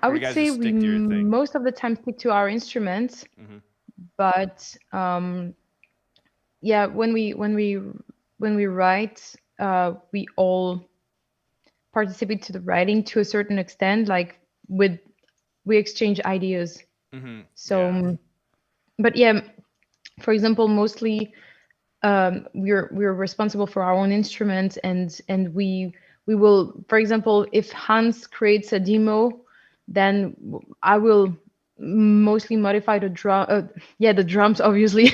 I Or do you would guys say just we stick to your thing? most of the time stick to our instruments, Hmm. but yeah, when we write, we all participate to the writing to a certain extent. Like with we exchange ideas. Hmm. So, Yeah. but yeah, for example, mostly we're responsible for our own instrument, and we will, for example, if Hans creates a demo, then I will mostly modify the drum, yeah, the drums, obviously,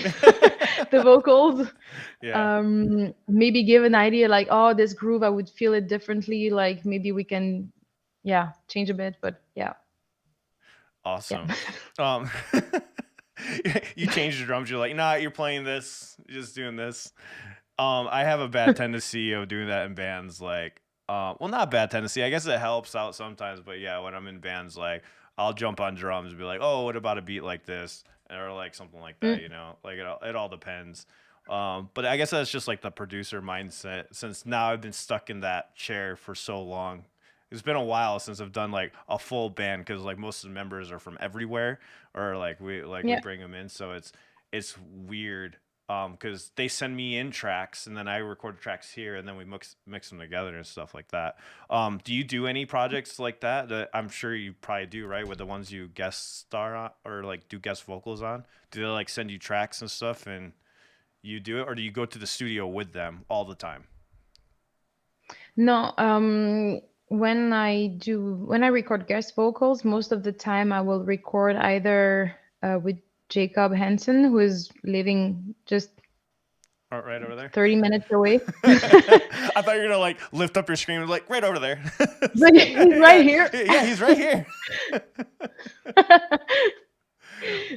the vocals, Yeah. maybe give an idea like, oh, this groove I would feel it differently, like maybe we can, yeah, change a bit, but yeah. Yeah. Awesome. Um, you change the drums. You're like, nah, you're playing this. You're just doing this. I have a bad tendency of doing that in bands. Like, well, not bad tendency. I guess it helps out sometimes. But yeah, when I'm in bands, like, I'll jump on drums and be like, oh, what about a beat like this, or like something like that. Mm, Like it all depends. But I guess that's just like the producer mindset. Since now I've been stuck in that chair for so long, it's been a while since I've done like a full band because like most of the members are from everywhere or like we yeah. bring them in, so it's weird because they send me in tracks and then I record the tracks here and then we mix them together and stuff like that. Do you do any projects like that? I'm sure you probably do, right? With the ones you guest star on or like do guest vocals on, do they like send you tracks and stuff and you do it, or do you go to the studio with them all the time? No, when I record guest vocals, most of the time I will record either with Jacob Hansen, who is living just Oh, right over there. 30 minutes away. I thought you were gonna like lift up your screen and like right over there. But he's right here. Yeah, he's right here.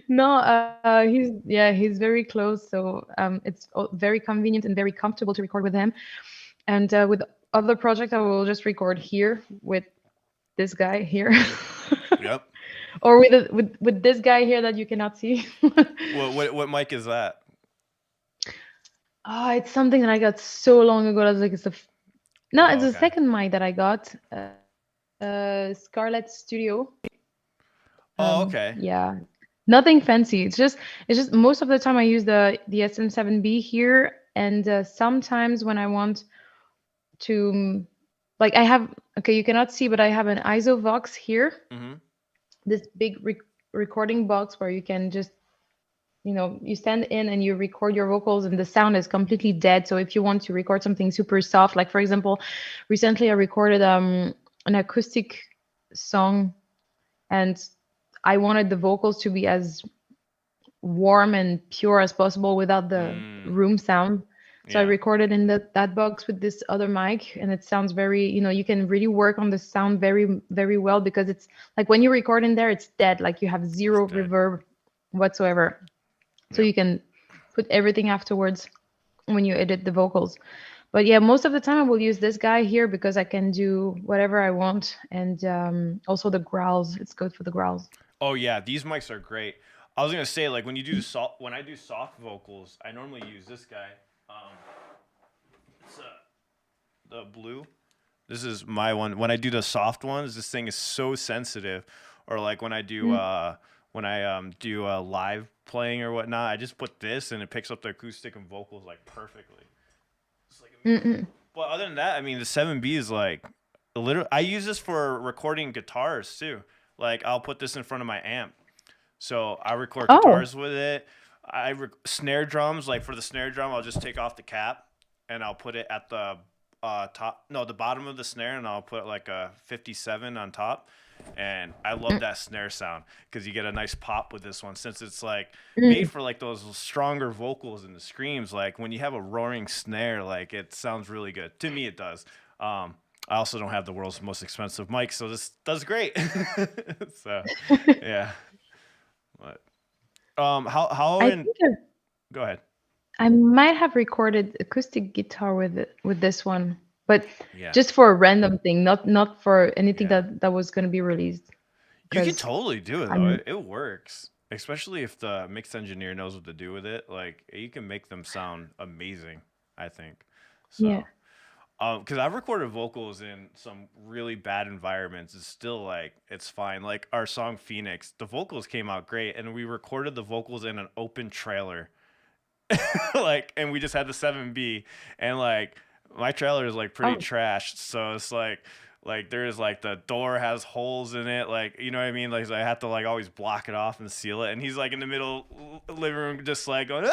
No, he's very close, so it's very convenient and very comfortable to record with him. And with other projects, I will just record here with this guy here, Yep. or with this guy here that you cannot see. What mic is that? Oh, it's something that I got so long ago. I was like, it's the Okay. second mic that I got. Scarlett Studio. Oh, okay. Yeah, nothing fancy. It's just most of the time I use the SM7B here, and sometimes when I want to, like, I have, okay, you cannot see, but I have an ISO Vox here, Mm-hmm. this big recording box where you can just, you stand in and you record your vocals, and the sound is completely dead. So if you want to record something super soft, like for example, recently I recorded an acoustic song, and I wanted the vocals to be as warm and pure as possible without the room sound. So I Yeah. recorded in that box with this other mic, and it sounds very, you can really work on the sound very, very well, because it's like when you record in there, it's dead. Like you have zero It's dead. reverb whatsoever. So Yep. you can put everything afterwards when you edit the vocals. But yeah, most of the time I will use this guy here because I can do whatever I want. And also the growls, it's good for the growls. Oh yeah, these mics are great. I was gonna say, like, when I do soft vocals, I normally use this guy. It's the blue. This is my one. When I do the soft ones, this thing is so sensitive. Or like when I do do live playing or whatnot, I just put this and it picks up the acoustic and vocals like perfectly. It's like amazing. But other than that, I mean, the 7B is like literally. I use this for recording guitars too. Like I'll put this in front of my amp, so I record Oh, guitars with it. Snare drums, like for the snare drum, I'll just take off the cap and I'll put it at the the bottom of the snare, and I'll put like a 57 on top. And I love that snare sound because you get a nice pop with this one, since it's like made for like those stronger vocals and the screams. Like when you have a roaring snare, like it sounds really good. To me, it does. I also don't have the world's most expensive mic, so this does great. So, yeah. But, how I in think go ahead. I might have recorded acoustic guitar with this one, but Yeah. just for a random thing, not for anything Yeah. that was going to be released. You can 'Cause totally do it though. I'm It works, especially if the mix engineer knows what to do with it. Like you can make them sound amazing, I think. yeah. So, because I've recorded vocals in some really bad environments, it's still like it's fine. Like our song Phoenix, the vocals came out great, and we recorded the vocals in an open trailer. Like, and we just had the 7B, and like my trailer is like pretty Oh, trashed, so it's like there's like the door has holes in it, like you know what I mean, like so I have to like always block it off and seal it, and he's like in the middle living room just like going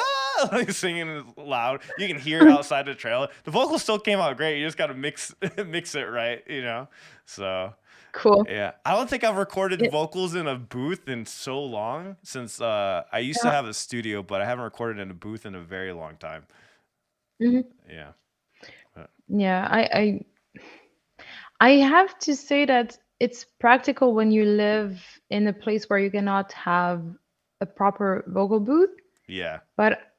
like singing loud. You can hear it outside the trailer. The vocals still came out great. You just got to mix mix it right, you know. So cool. yeah, I don't think I've recorded Yeah. vocals in a booth in so long, since I used to have a studio, but I haven't recorded in a booth in a very long time. Mhm. Yeah. But, Yeah, I have to say that it's practical when you live in a place where you cannot have a proper vocal booth, yeah. but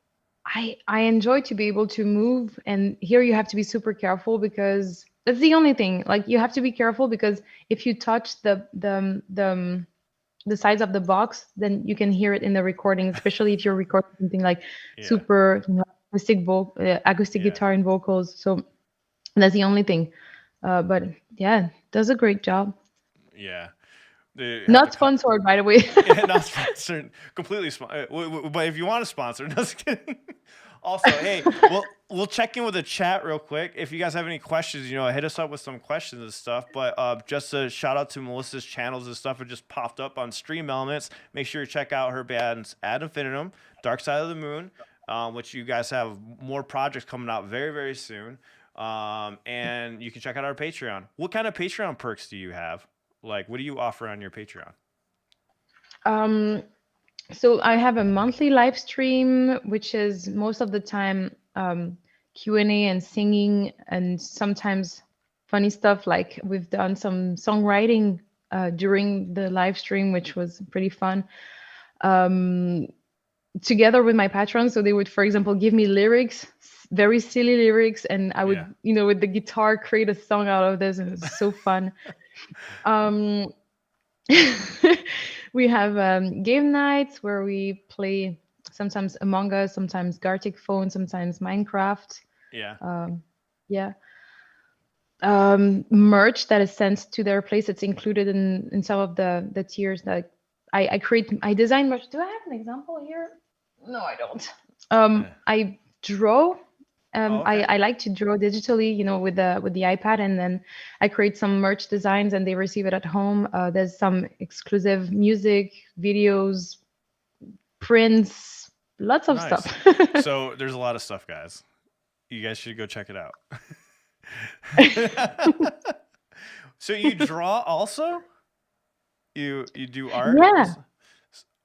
I enjoy to be able to move, and here you have to be super careful because that's the only thing. Like you have to be careful because if you touch the sides of the box, then you can hear it in the recording, especially if you're recording something like Yeah. super acoustic Yeah. guitar and vocals. So that's the only thing. But yeah, does a great job. Yeah. They have to Not cut. sponsored, by the way. Yeah, not sponsored. Completely sponsored. But if you want to sponsor, just kidding. Also, hey, we'll check in with the chat real quick. If you guys have any questions, hit us up with some questions and stuff. But just a shout out to Melissa's channels and stuff. It just popped up on Stream Elements. Make sure you check out her bands Ad Infinitum, Dark Side of the Moon, which you guys have more projects coming out very, very soon. And you can check out our Patreon. What kind of Patreon perks do you have? Like, what do you offer on your Patreon? So I have a monthly live stream, which is most of the time Q&A and singing, and sometimes funny stuff like we've done some songwriting during the live stream, which was pretty fun. Um, Together with my patrons, so they would, for example, give me lyrics, very silly lyrics, and I Yeah. would, with the guitar, create a song out of this, and it was so fun. Um, we have game nights where we play sometimes Among Us, sometimes Gartic Phone, sometimes Minecraft. Yeah. Yeah. Merch that is sent to their place. It's included in some of the tiers that I design merch. Do I have an example here? No, I don't. Yeah. I draw. Oh, I, okay. I like to draw digitally, with the iPad, and then I create some merch designs, and they receive it at home. There's some exclusive music, videos, prints, lots of stuff. Nice. So there's a lot of stuff, guys. You guys should go check it out. So you draw also? You do art? Yeah,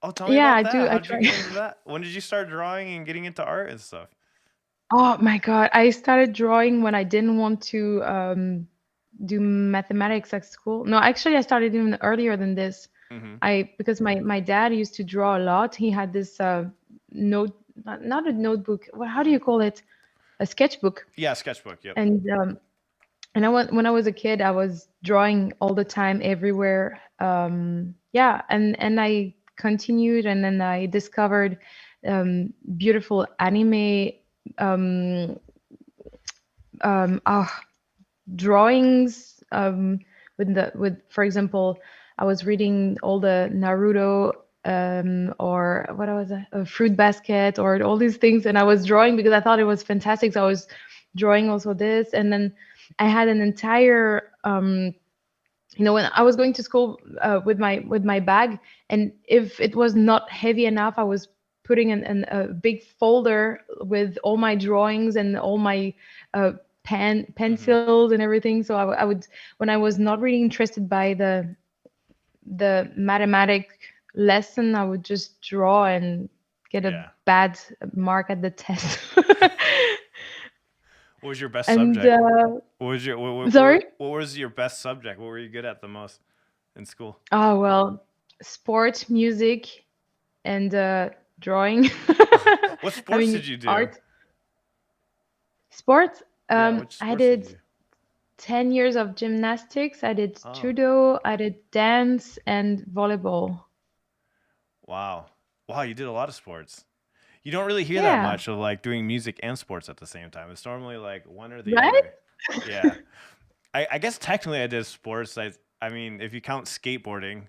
Oh, tell me yeah, about I do. that. I How did you try. get into that? When did you start drawing and getting into art and stuff? Oh my God, I started drawing when I didn't want to do mathematics at school. No, actually, I started even earlier than this. Mm-hmm. Because my dad used to draw a lot. He had this note, not a notebook. Well, how do you call it? A sketchbook. Yeah, sketchbook. Yep. And when I was a kid, I was drawing all the time, everywhere. Yeah, and I continued, and then I discovered beautiful anime um, drawings. For example, I was reading all the Naruto, or what was it, a Fruit Basket, or all these things, and I was drawing because I thought it was fantastic. So I was drawing also this, and then I had an entire when I was going to school with my bag, and if it was not heavy enough, I was putting in a big folder with all my drawings and all my uh, Mm-hmm. pencils and everything. So I would, when I was not really interested by the mathematic lesson, I would just draw and get a Yeah. bad mark at the test. What was your best And subject? What was your sorry. what was your best subject? What were you good at the most in school? Oh well, sport, music, and drawing. What I sports mean, did you do? art, sports. Yeah, which I sports did you did do? 10 years of gymnastics. I did Oh, judo. I did dance and volleyball. wow. Wow, you did a lot of sports. You don't really hear that Yeah, much of like doing music and sports at the same time. It's normally like one or the right? other. Yeah. I guess technically I did sports. I mean, if you count skateboarding,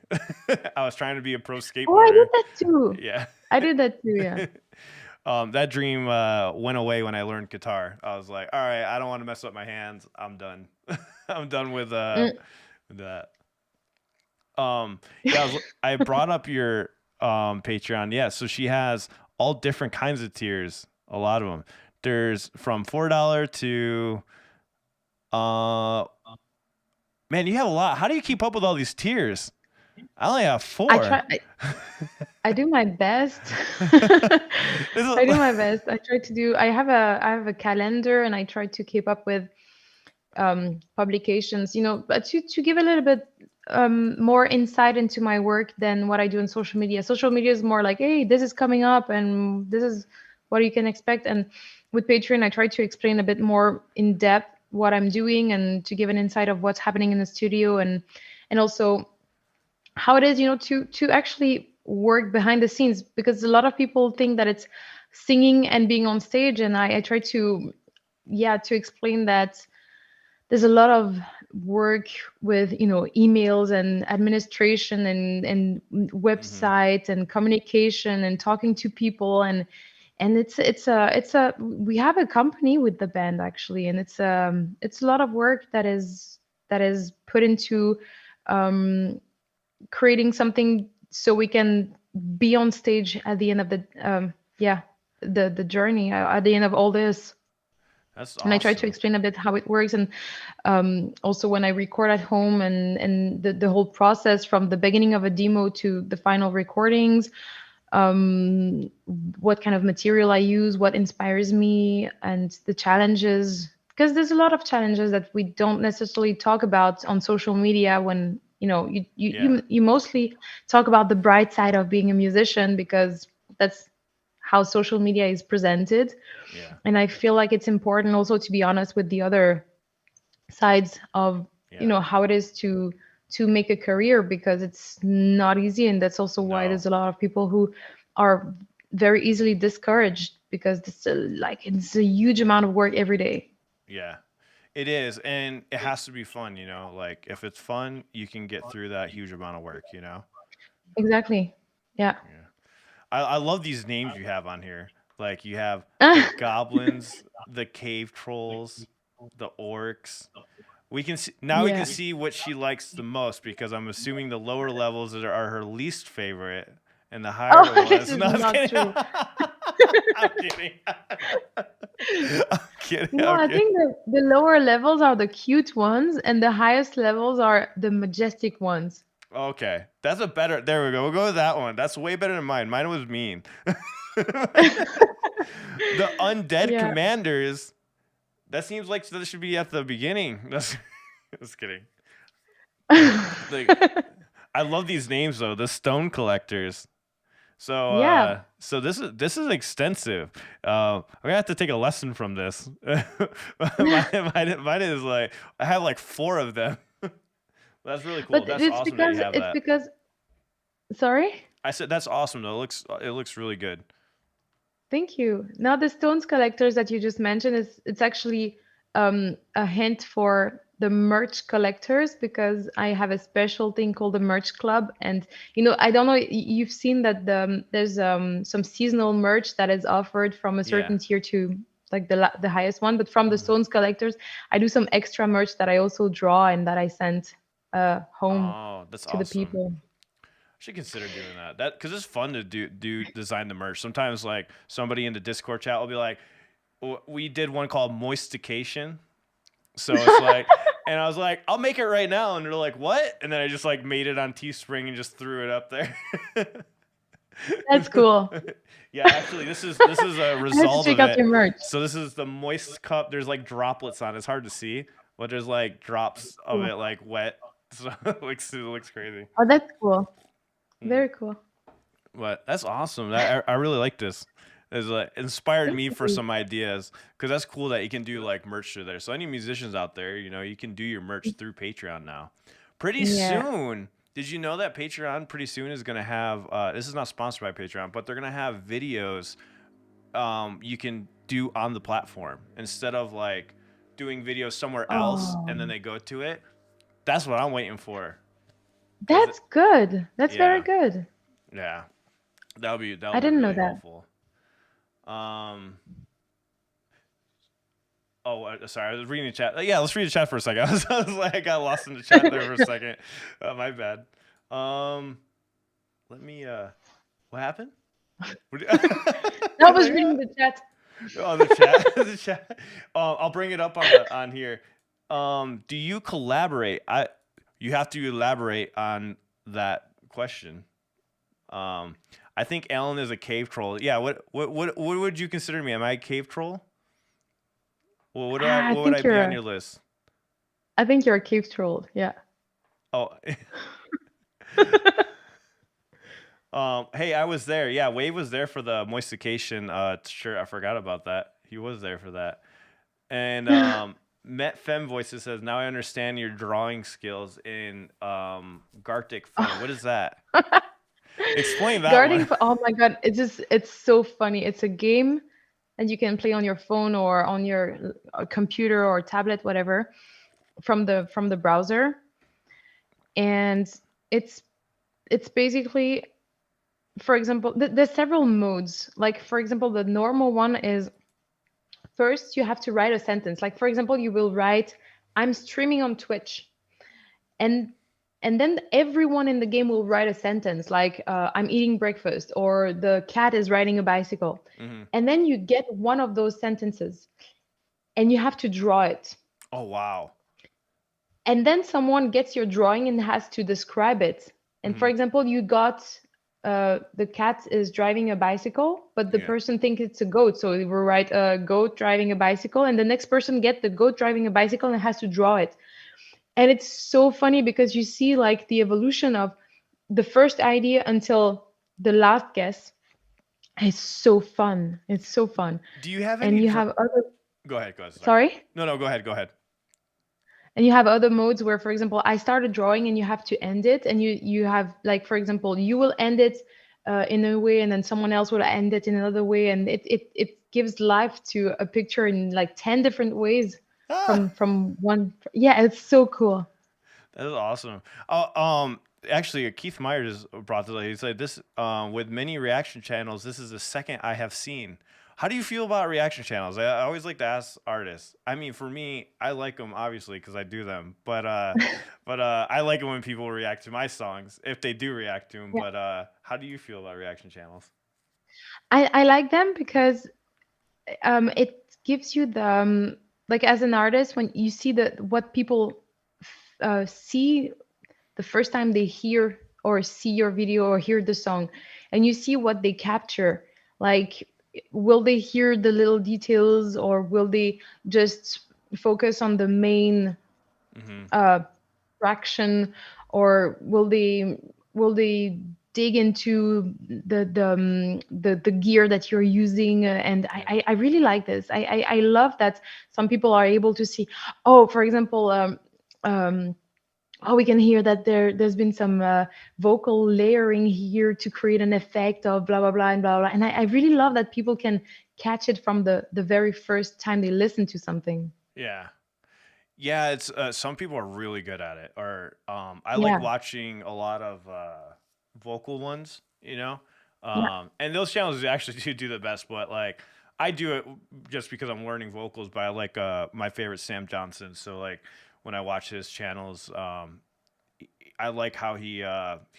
I was trying to be a pro Oh, I skateboarder. did that too. Yeah. I did that too. Yeah. That dream went away when I learned guitar. I was like, all right, I don't want to mess up my hands. I'm done. I'm done Mm. with that. Yeah, I brought up your Patreon. Yeah, so she has all different kinds of tiers. A lot of them. There's from $4 to uh man, you have a lot. How do you keep up with all these tiers? I only have I four. try. I do my best. This I do is- my best. I try to do. I have a calendar, and I try to keep up with publications. But to give a little bit more insight into my work than what I do on social media. Social media is more like, hey, this is coming up, and this is what you can expect. And with Patreon, I try to explain a bit more in depth what I'm doing, and to give an insight of what's happening in the studio, and also how it is, to actually work behind the scenes, because a lot of people think that it's singing and being on stage, and I try to, yeah, to explain that there's a lot of work with, emails and administration, and Mhm. websites and communication and talking to people, and it's a we have a company with the band, actually, and it's a lot of work that is put into um creating something so we can be on stage at the end of the journey, at the end of all this. That's And I try to awesome. explain a bit how it works, and also when I record at home, and the whole process from the beginning of a demo to the final recordings. um, what kind of material I use, what inspires me, and the challenges. Because there's a lot of challenges that we don't necessarily talk about on social media when Yeah. you mostly talk about the bright side of being a musician because that's how social media is presented. Yeah. And I feel like it's important also to be honest with the other sides of Yeah. how it is to make a career because it's not easy, and that's also why No. there's a lot of people who are very easily discouraged because it's a huge amount of work every day. Yeah. It is, and it has to be fun, you know? Like if it's fun, you can get through that huge amount of work, you know? Exactly. Yeah. Yeah. I love these names you have on here. Like you have the goblins, the cave trolls, the orcs. We can see now we can Yeah. see what she likes the most because I'm assuming the lower levels are her least favorite and the higher Oh, this ones. is No, I was not kidding. true. I'm kidding. I'm kidding. No, I'm I kidding. think the lower levels are the cute ones and the highest levels are the majestic ones. Okay, that's a better. There we go. We'll go with that one. That's way better than mine. Mine was mean. The undead Yeah. commanders. That seems like that should be at the beginning. That's just kidding. Like, I love these names though. The stone collectors. So Yeah. so this is extensive. I'm gonna have to take a lesson from this. Mine is like I have like 4 of them. That's really cool. But That's awesome that you have it's that. because sorry? I said that's awesome though. It looks really good. Thank you. Now, the stones collectors that you just mentioned is it's actually a hint for the merch collectors because I have a special thing called the merch club, and I don't know you've seen that there's some seasonal merch that is offered from a Yeah. certain tier to like the highest one, but from the Mhm. stones collectors, I do some extra merch that I also draw and that I send home Oh, that's to the awesome. people. I should consider doing that. That because it's fun to do design the merch. Sometimes like somebody in the Discord chat will be like, We did one called Moistication." So it's like, and I was like, "I'll make it right now," and they're like, "What?" And then I just like made it on Teespring and just threw it up there. That's cool. Yeah, actually, this is a I have to result check of out it. your merch. So this is the moist cup. There's like droplets on it. It's hard to see, but there's like drops of Cool. it like wet. So it looks crazy. Oh, that's cool. Hmm. Very cool. But that's awesome. I really like this. It's like inspired Thank me for you. some ideas because that's cool that you can do like merch through there. So any musicians out there, you can do your merch through Patreon now. Pretty Yeah. soon. Did you know that Patreon pretty soon is gonna have? This is not sponsored by Patreon, but they're gonna have videos you can do on the platform instead of like doing videos somewhere else and then Oh, they go to it. That's what I'm waiting for. Cause that's good. That's very yeah, good. yeah, that'll I be didn't know really that. helpful. Um. Oh, sorry. I was reading the chat. Yeah, let's read the chat for a second. I was like, I got lost in the chat there for a second. My bad. Um, let me. What happened? I What was did I reading got? the chat. Oh, the chat. The chat. I'll bring it up on here. Do you collaborate? You have to elaborate on that question. Um, I think Alan is a cave troll. Yeah. What would you consider me? Am I a cave troll? Well, what do I? Ah, What would I be on your list? I think you're a cave troll. Yeah. Oh, hey, I was there. Yeah, Wade was there for the moistication. Sure, I forgot about that. He was there for that. And Met Fem Voices says, "Now I understand your drawing skills in Gartic Phone. What is that? Explain that one." Oh my God, it's so funny. It's a game that you can play on your phone or on your computer or tablet, whatever, from the browser. And it's it's basically, for example, there's several modes. Like for example, the normal one is first you have to write a sentence. Like for example, you will write, "I'm streaming on Twitch," and then everyone in the game will write a sentence like, "I'm eating breakfast," or "the cat is riding a bicycle," Hmm. and then you get one of those sentences and you have to draw it, Oh wow. and then someone gets your drawing and has to describe it. And for Hmm. example, you got the cat is driving a bicycle, but the Yeah. person thinks it's a goat, so we will write a goat driving a bicycle, and the next person get the goat driving a bicycle and has to draw it. And it's so funny because you see like the evolution of the first idea until the last guess. It's so fun. It's so fun. Do you have And any you have other, Go ahead, go ahead. Sorry. sorry? No, no, go ahead, go ahead. And you have other modes where, for example, I started drawing and you have to end it, and you have like, for example, you will end it in a way, and then someone else will end it in another way, and it gives life to a picture in like 10 different ways Ah, from one. Yeah, it's so cool. that is awesome. Actually, Keith Myers brought this up. He said this, with many reaction channels, this is the second I have seen. How do you feel about reaction channels? I always like to ask artists. I mean, for me, I like them obviously because I do them, but I like it when people react to my songs if they do react to them. Yeah. But how do you feel about reaction channels? I like them because it gives you the like, as an artist, when you see the what people see the first time they hear or see your video or hear the song, and you see what they capture, like, will they hear the little details, or will they just focus on the main Hmm. uh, fraction, or will they dig into the gear that you're using, and Yeah. I really like this. I love that some people are able to see, oh, for example, um, oh, we can hear that there's been some vocal layering here to create an effect of blah blah blah and blah blah. And I really love that people can catch it from the very first time they listen to something. Yeah. Yeah, it's some people are really good at it. Or I like Yeah, watching a lot of vocal ones, you know. yeah, And those channels actually do the best. But like, I do it just because I'm learning vocals. But I like my favorite Sam Johnson. So like, when I watch his channels, I like how he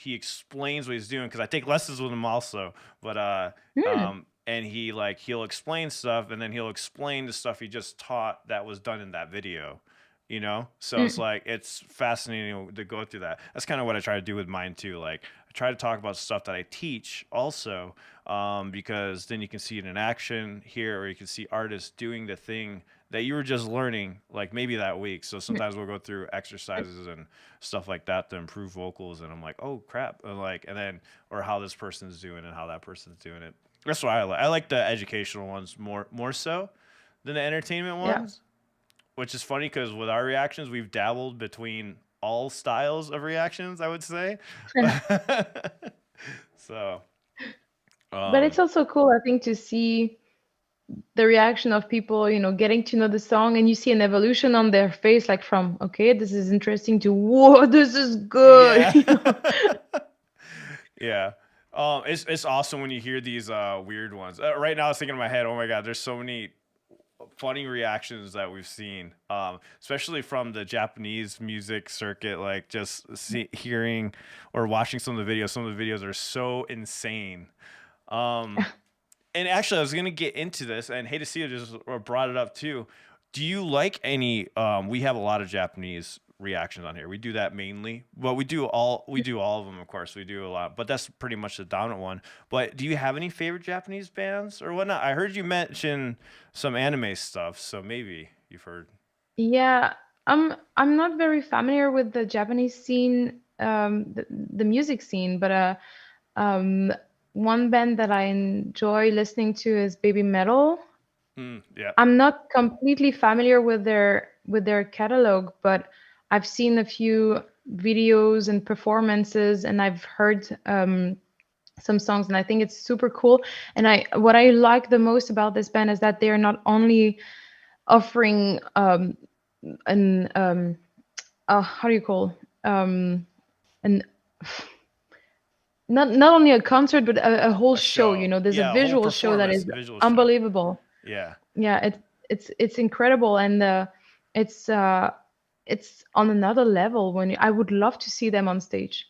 explains what he's doing because I take lessons with him also. But mm, and he'll explain stuff, and then he'll explain the stuff he just taught that was done in that video. You know, so it's mm, like it's fascinating to go through that. That's kind of what I try to do with mine too. Like I try to talk about stuff that I teach also, because then you can see it in action here, or you can see artists doing the thing that you were just learning, like maybe that week. So mm, sometimes we'll go through exercises and stuff like that to improve vocals, and I'm like, oh crap, and like, and then or how this person's doing and how that person's doing it. That's why I like. I like the educational ones more so than the entertainment yeah. ones, which is funny because with our reactions, we've dabbled between all styles of reactions, I would say. So, But um, it's also cool, I think, to see the reaction of people, getting to know the song, and you see an evolution on their face, like from, okay, this is interesting, to, whoa, this is good. yeah. Yeah. It's awesome when you hear these weird ones. Right now, I was thinking in my head, oh my god, there's so many funny reactions that we've seen, especially from the Japanese music circuit. Like just hearing or watching some of the videos. Some of the videos are so insane. Um, and actually, I was gonna get into this, and hate to see it just brought it up too. Do you like any? We have a lot of Japanese reactions on here. We do that mainly, but we do all of them, of course. We do a lot, but that's pretty much the dominant one. But do you have any favorite Japanese bands or whatnot? I heard you mention some anime stuff, so maybe you've heard. Yeah, I'm not very familiar with the Japanese scene, the music scene, but um, one band that I enjoy listening to is Baby Metal. Yeah. I'm not completely familiar with their catalog, but I've seen a few videos and performances, and I've heard some songs, and I think it's super cool. And what I like the most about this band is that they're not only offering an how do you call, an not only a concert, but a whole A show. show. There's a Yeah, a whole visual show that performance, is visual show. unbelievable. Yeah. Yeah, it's incredible, and it's uh it's on another level. I would love to see them on stage.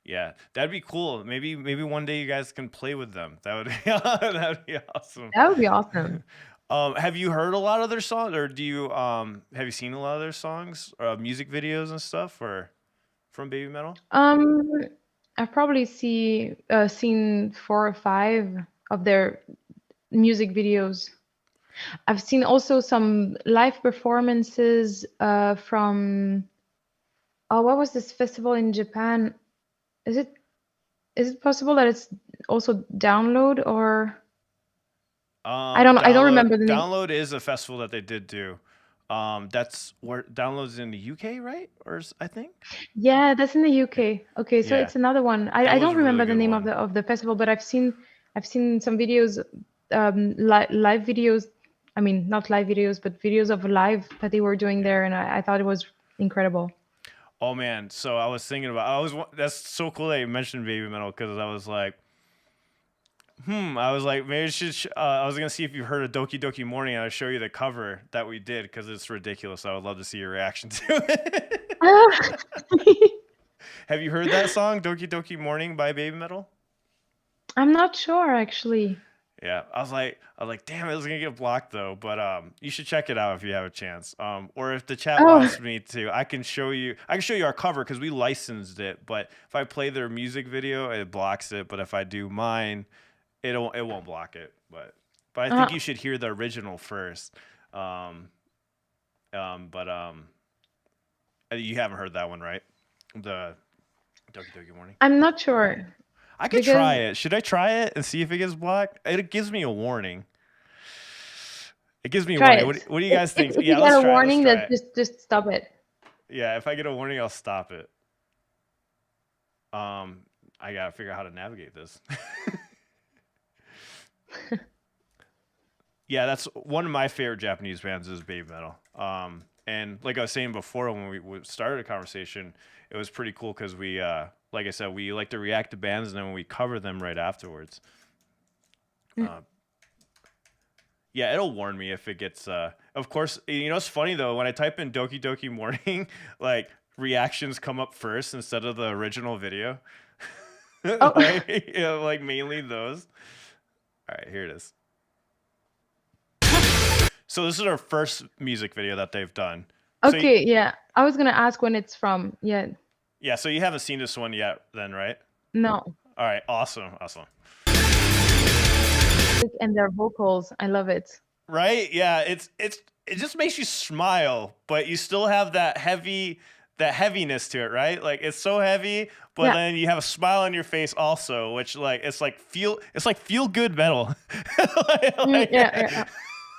Yeah, that'd be cool. Maybe one day you guys can play with them. That would be that'd be awesome. That would be awesome. Have you heard a lot of their songs, or do you have you seen a lot of their songs, or music videos and stuff, or from Baby Metal? Um, I've probably seen 4 or 5 of their music videos. I've seen also some live performances from what was this festival in Japan? Is it is it possible that it's also download or I don't remember the name. Download is a festival that they did do. That's where Download's in the UK, right? I think. Yeah, that's in the UK. Okay, so Yeah, it's another one. that I was don't a really remember the good name one. of the festival, but I've seen some videos, live videos. I mean, not live videos, but videos of live that they were doing Yeah. there, and I thought it was incredible. Oh man, so I was thinking about. That's so cool that you mentioned Baby Metal because I was like, I was like, maybe I should. I was gonna see if you heard of Doki Doki Morning, and I'd show you the cover that we did because it's ridiculous. I would love to see your reaction to it. Ah, Have you heard that song, Doki Doki Morning by Baby Metal? I'm not sure actually. Yeah, I was like, damn, it was gonna get blocked though. But you should check it out if you have a chance. Or if the chat Oh, wants me to, I can show you. I can show you our cover because we licensed it. But if I play their music video, it blocks it. But if I do mine, it won't block it. But I think uh, you should hear the original first. Um, but you haven't heard that one, right? The Doki Doki Morning. I'm not sure I could try because it. Should I try it and see if it gets blocked? It gives me a warning. It gives me a try warning. it. What do you guys think? If you Yeah, get let's a try it. Let's warning, try that it. just stop it. Yeah, if I get a warning, I'll stop it. I gotta figure out how to navigate this. Yeah, that's one of my favorite Japanese bands is Baby Metal. And like I was saying before when we started a conversation, it was pretty cool because we, like I said, we like to react to bands and then we cover them right afterwards. Mm. Uh, Yeah, it'll warn me if it gets. Of course, you know it's funny though when I type in Doki Doki Morning, like reactions come up first instead of the original video. Oh, Like, yeah, like mainly those. All right, here it is. So this is our first music video that they've done. So okay, yeah. I was gonna ask when it's from. Yeah, yeah, so you haven't seen this one yet, then, right? no. All right, awesome, awesome. And their vocals, I love it. Right? Yeah, it just makes you smile, but you still have that heaviness to it, right? Like it's so heavy, but Yeah, then you have a smile on your face also, which like it's like feel good metal. yeah, yeah,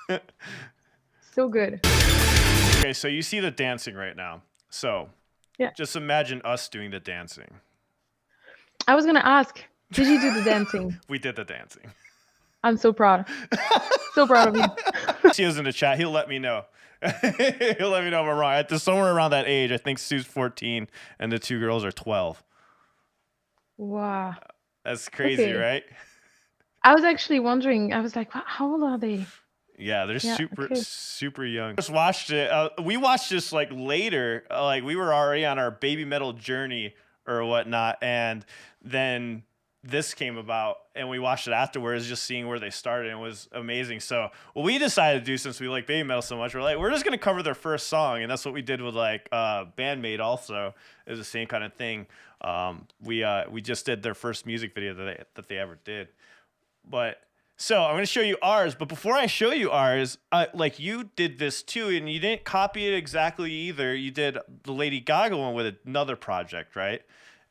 yeah. So good. Okay, so you see the dancing right now. So Yeah. just imagine us doing the dancing. I was gonna ask, did you do the dancing? We did the dancing. I'm so proud. So proud of you. He was in the chat. He'll let me know. He'll let me know if I'm wrong. At somewhere around that age, I think Sue's 14 and the two girls are 12. Wow. That's crazy, Okay. right? I was actually wondering, I was like, how old are they? Yeah, they're Yeah, super okay. super young. Just watched it. We watched this like later. Like we were already on our Baby Metal journey or whatnot, and then this came about, and we watched it afterwards, just seeing where they started, and it was amazing. So what we decided to do, since we like Baby Metal so much, we're just gonna cover their first song, and that's what we did with like Bandmate. Also, it was the same kind of thing. We just did their first music video that they ever did, but. So I'm going to show you ours, but before I show you ours, like you did this too, and you didn't copy it exactly either. You did the Lady Gaga one with another project, right?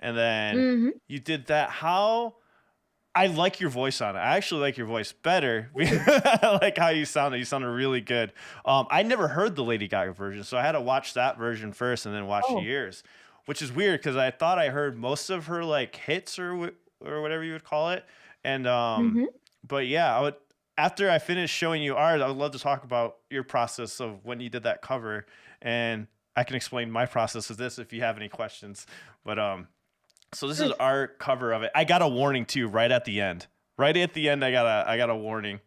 And then Mm-hmm. you did that. I like your voice on it. I actually like your voice better. I like how you sounded. You sounded really good. I never heard the Lady Gaga version, so I had to watch that version first and then watch Oh. yours, which is weird because I thought I heard most of her like hits or whatever you would call it, and Mm-hmm. but yeah, after I finish showing you ours, I would love to talk about your process of when you did that cover, and I can explain my process of this if you have any questions. But so this is Good. our cover of it. I got a warning too, right at the end. Right at the end, I got a warning.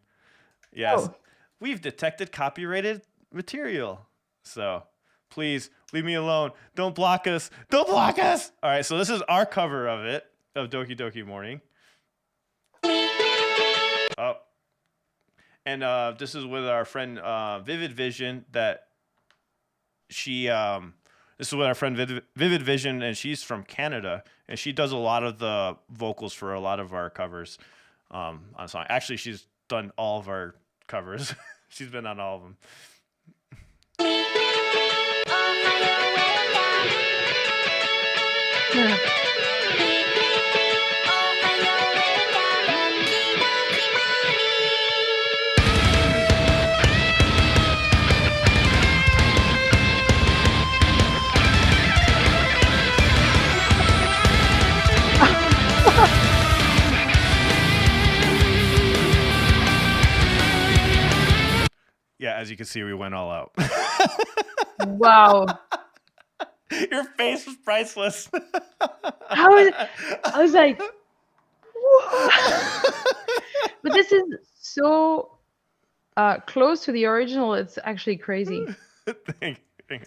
Yes, Oh. we've detected copyrighted material. So please leave me alone. Don't block us. Don't block us. All right, so this is our cover of it of Doki Doki Morning. Oh, and this is with our friend Vivid Vision. This is with our friend Vivid Vision, and she's from Canada, and she does a lot of the vocals for a lot of our covers on song. Actually, she's done all of our covers. She's been on all of them. Yeah, as you can see, we went all out. Wow. Your face was priceless. I was like, whoa. But this is so close to the original. It's actually crazy. Thank you.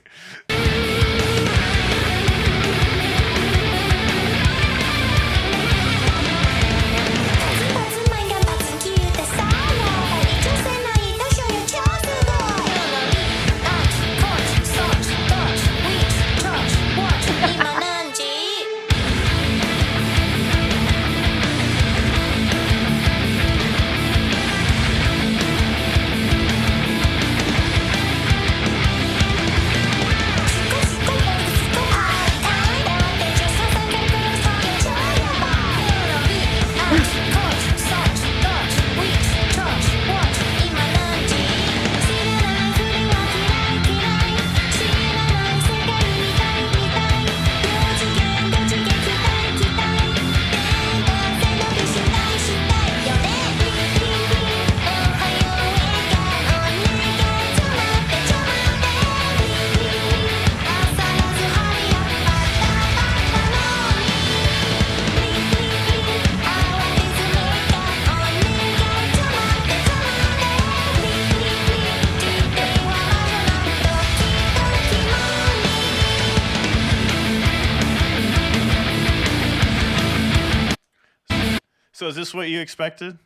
So is this what you expected?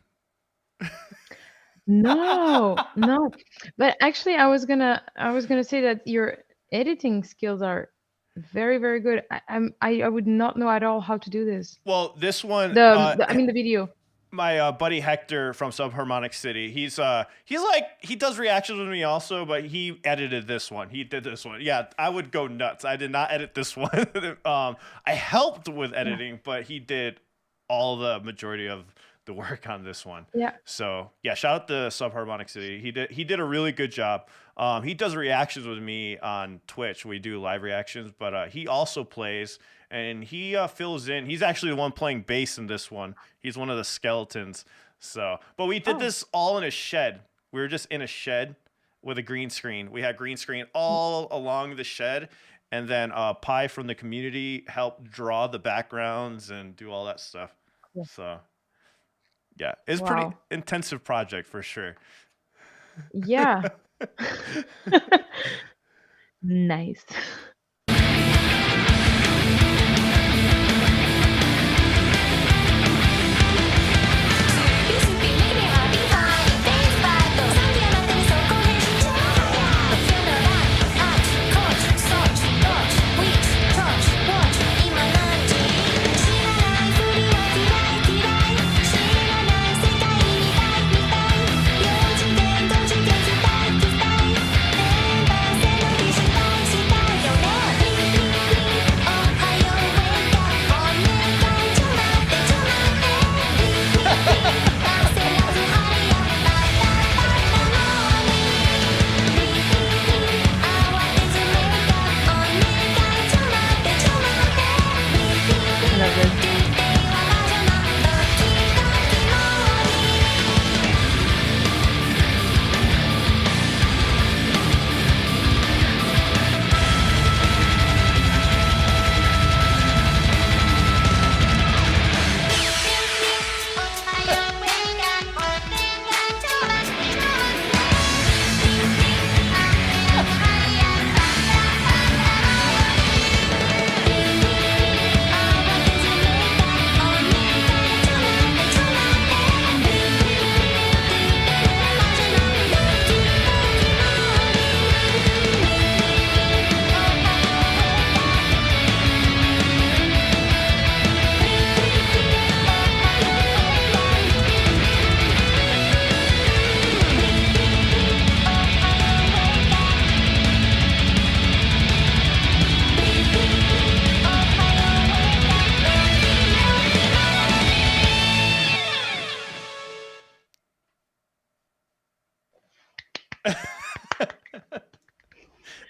No. But actually, I was gonna say that your editing skills are very, very good. I would not know at all how to do this. Well, this one, I mean the video. my buddy Hector from Subharmonic City, he does reactions with me also, but he edited this one. He did this one. Yeah, I would go nuts. I did not edit this one. I helped with editing, but he did all the majority of the work on this one. Yeah. So yeah, shout out to Subharmonic City. He did a really good job. He does reactions with me on Twitch. We do live reactions, but he also plays and he fills in. He's actually the one playing bass in this one. He's one of the skeletons. So, but we did this all in a shed. We were just in a shed with a green screen. We had green screen all along the shed. And then Pi from the community helped draw the backgrounds and do all that stuff. Yeah. So, yeah, it's a pretty intensive project for sure. Yeah. Nice.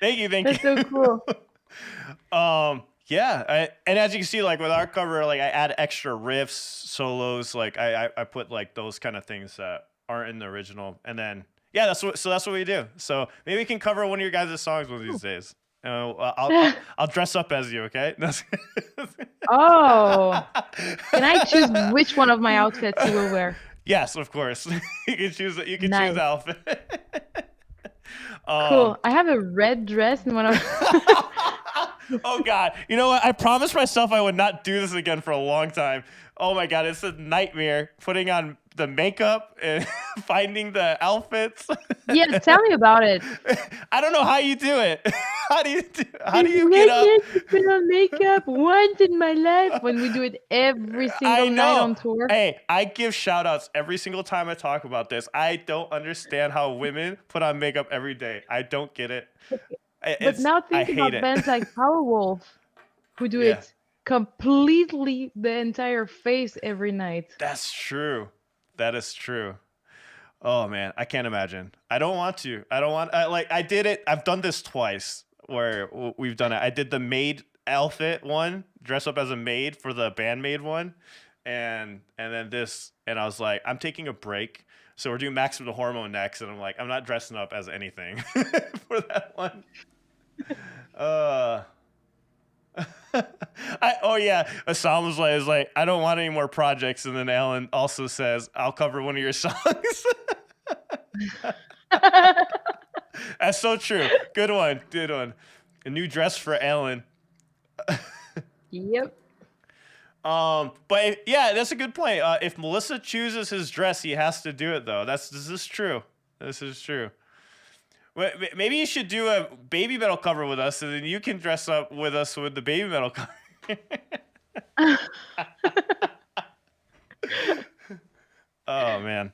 Thank you, thank you. That's so cool. Yeah, and as you can see, like with our cover, like I add extra riffs, solos, like I put like those kind of things that aren't in the original, and then yeah, that's what we do. So maybe we can cover one of your guys' songs one of these days. I'll dress up as you, okay? Oh, can I choose which one of my outfits you will wear? Yes, of course. You can choose. You can choose Nice. the outfit. Cool. I have a red dress and one of. Oh God! You know what? I promised myself I would not do this again for a long time. Oh my God! It's a nightmare putting on the makeup and finding the outfits. Yeah, tell me about it. I don't know how you do it. How do you I've get up? never put on makeup once in my life when we do it every single night on tour. Hey, I give shout outs every single time I talk about this. I don't understand how women put on makeup every day. I don't get it. But now I think hate about it. bands like Powerwolf who do Yeah. it completely the entire face every night. That's true. That is true. Oh man, I can't imagine. I don't want to. I did it. I've done this twice where we've done it. I did the maid outfit one, dress up as a maid for the bandmate one, and then this, and I was like, I'm taking a break. So we're doing Max with the Hormone next, and I'm like, I'm not dressing up as anything for that one. Oh yeah, Assam is like, I don't want any more projects, and then Alan also says, I'll cover one of your songs. That's so true. Good one. A new dress for Alan. Yep. But yeah, that's a good point. If Melissa chooses his dress, he has to do it though. This is true. This is true. Maybe you should do a baby metal cover with us, and then you can dress up with us with the baby metal cover. Oh man.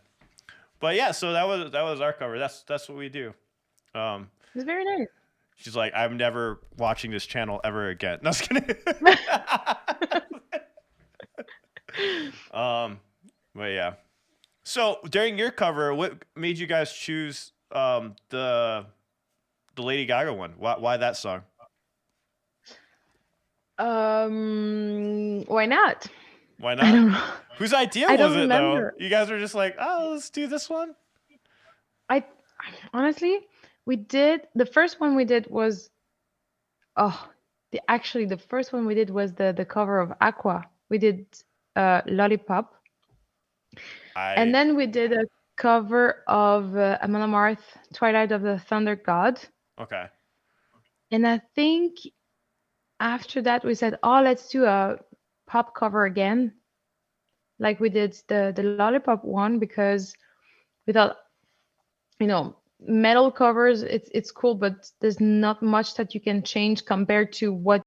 But yeah, so that was our cover. That's what we do. It's very nice. She's like, I'm never watching this channel ever again. No, I was kidding. But yeah. So during your cover, what made you guys choose the Lady Gaga one? Why that song? Why not? Why not? I don't know. Whose idea I was don't it remember. though? You guys were just like, oh, let's do this one. I honestly, we did the first one we did was the first one we did was the cover of Aqua. We did Lollipop. And then we did a cover of Amon Amarth, Twilight of the Thunder God. Okay. And I think after that we said, oh, let's do a pop cover again. Like we did the Lollipop one, because we thought, metal covers, it's cool, but there's not much that you can change compared to what